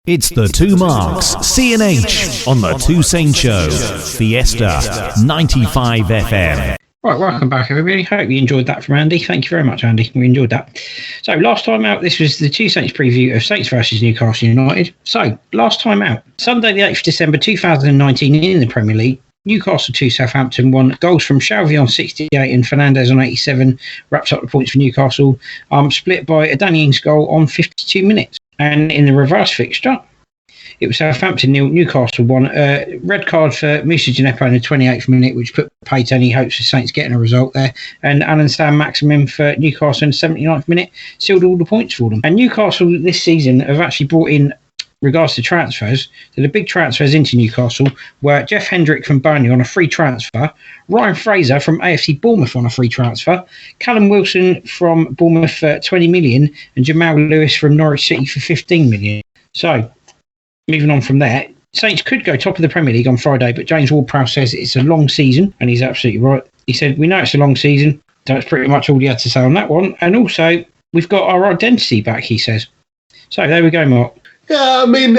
It's the Two Marks, C&H, on the Two Saints Show, Fiesta 95 FM. Right, welcome back, everybody. Hope you enjoyed that from Andy. Thank you very much, Andy. We enjoyed that. So, last time out, this was the Two Saints preview of Saints versus Newcastle United. So, last time out, Sunday the 8th of December 2019 in the Premier League, Newcastle 2, Southampton 1. Goals from Shelvey on 68 and Fernandes on 87 wraps up the points for Newcastle, split by a Danny Ings goal on 52 minutes. And in the reverse fixture, it was Southampton 0, Newcastle 1. Red card for Moussa Djenepo in the 28th minute, which paid any hopes of Saints getting a result there. And Alan Saint-Maximin for Newcastle in the 79th minute sealed all the points for them. And Newcastle this season have actually brought in, regards to transfers, so the big transfers into Newcastle were Jeff Hendrick from Burnley on a free transfer, Ryan Fraser from AFC Bournemouth on a free transfer, Callum Wilson from Bournemouth for 20 million, and Jamal Lewis from Norwich City for 15 million. So, moving on from there, Saints could go top of the Premier League on Friday, but James Ward-Prowse says it's a long season, and he's absolutely right. He said, we know it's a long season, that's pretty much all he had to say on that one, and also, we've got our identity back, he says. So, there we go, Mark. Yeah, I mean,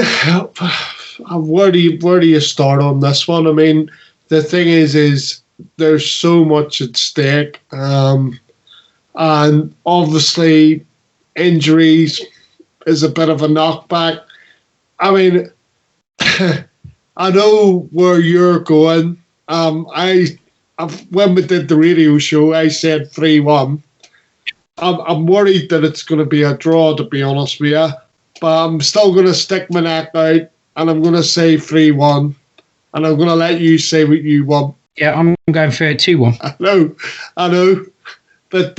where do you start on this one? I mean, the thing is there's so much at stake, and obviously injuries is a bit of a knockback. I mean, I know where you're going. When we did the radio show, I said 3-1. I'm worried that it's going to be a draw, to be honest with you. But I'm still going to stick my neck out, and I'm going to say 3-1, and I'm going to let you say what you want. Yeah, I'm going for 2-1. I know. But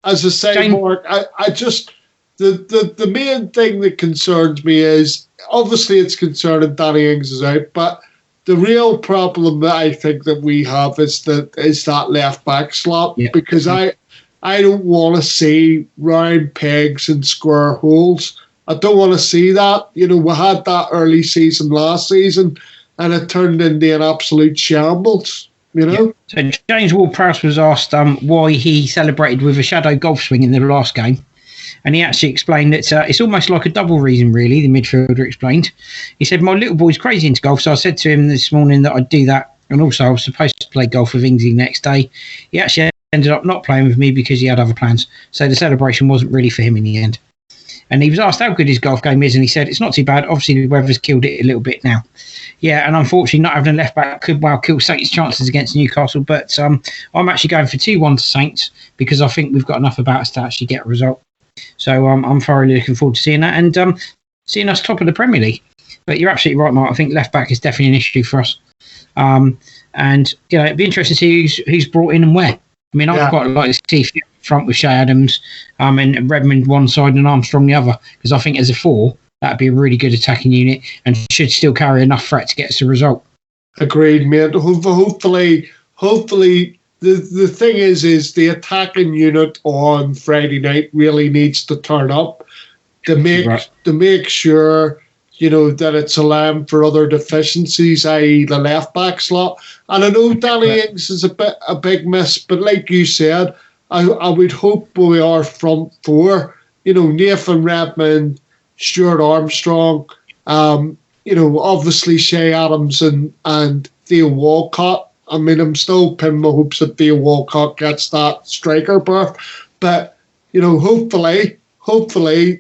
as I say, Mark, I just... The main thing that concerns me is, obviously it's concerning Danny Ings is out, but the real problem that I think that we have is that left-back slot, because I don't want to see round pegs and square holes. I don't want to see that. You know, we had that early season last season, and it turned into an absolute shambles, you know? Yeah. So James Ward-Prowse was asked why he celebrated with a shadow golf swing in the last game. And he actually explained that it's almost like a double reason, really, the midfielder explained. He said, my little boy's crazy into golf, so I said to him this morning that I'd do that. And also, I was supposed to play golf with Ingsy next day. He actually ended up not playing with me because he had other plans. So the celebration wasn't really for him in the end. And he was asked how good his golf game is, and he said, it's not too bad. Obviously, the weather's killed it a little bit now. Yeah, and unfortunately, not having a left-back could well kill Saints' chances against Newcastle. But I'm actually going for 2-1 to Saints because I think we've got enough about us to actually get a result. So I'm thoroughly looking forward to seeing that and seeing us top of the Premier League. But you're absolutely right, Mark. I think left-back is definitely an issue for us. And, you know, it'd be interesting to see who's brought in and where. I mean, I'd quite like to see front with Shea Adams and Redmond one side and Armstrong the other, because I think as a four, that'd be a really good attacking unit and should still carry enough threat to get us a result. Agreed, mate. Hopefully, the thing is the attacking unit on Friday night really needs to turn up to make sure, you know, that it's allowing for other deficiencies, i.e. the left back slot. And I know Danny Ings is a big miss, but like you said, I would hope we are front four. You know, Nathan Redmond, Stuart Armstrong, you know, obviously Shea Adams and Theo Walcott. I mean, I'm still pinning my hopes that Theo Walcott gets that striker berth. But, you know, hopefully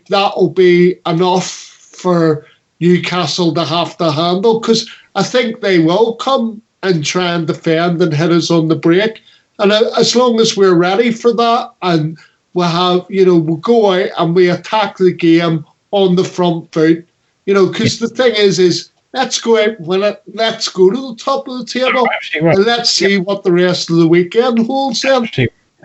that will be enough for Newcastle to have to handle, because I think they will come and try and defend and hit us on the break. And as long as we're ready for that and we'll have, you know, we'll go out and we attack the game on the front foot, you know, because the thing is let's go out and win it. Let's go to the top of the table. Right. And let's see what the rest of the weekend holds then.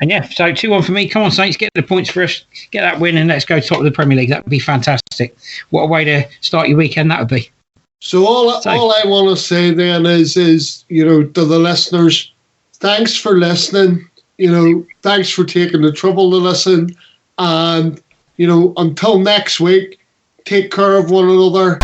And yeah, so 2-1 for me. Come on, Saints, get the points for us. Get that win and let's go top of the Premier League. That would be fantastic. What a way to start your weekend that would be. So all I want to say then is to the listeners, thanks for listening. Thanks for taking the trouble to listen. And, until next week, take care of one another.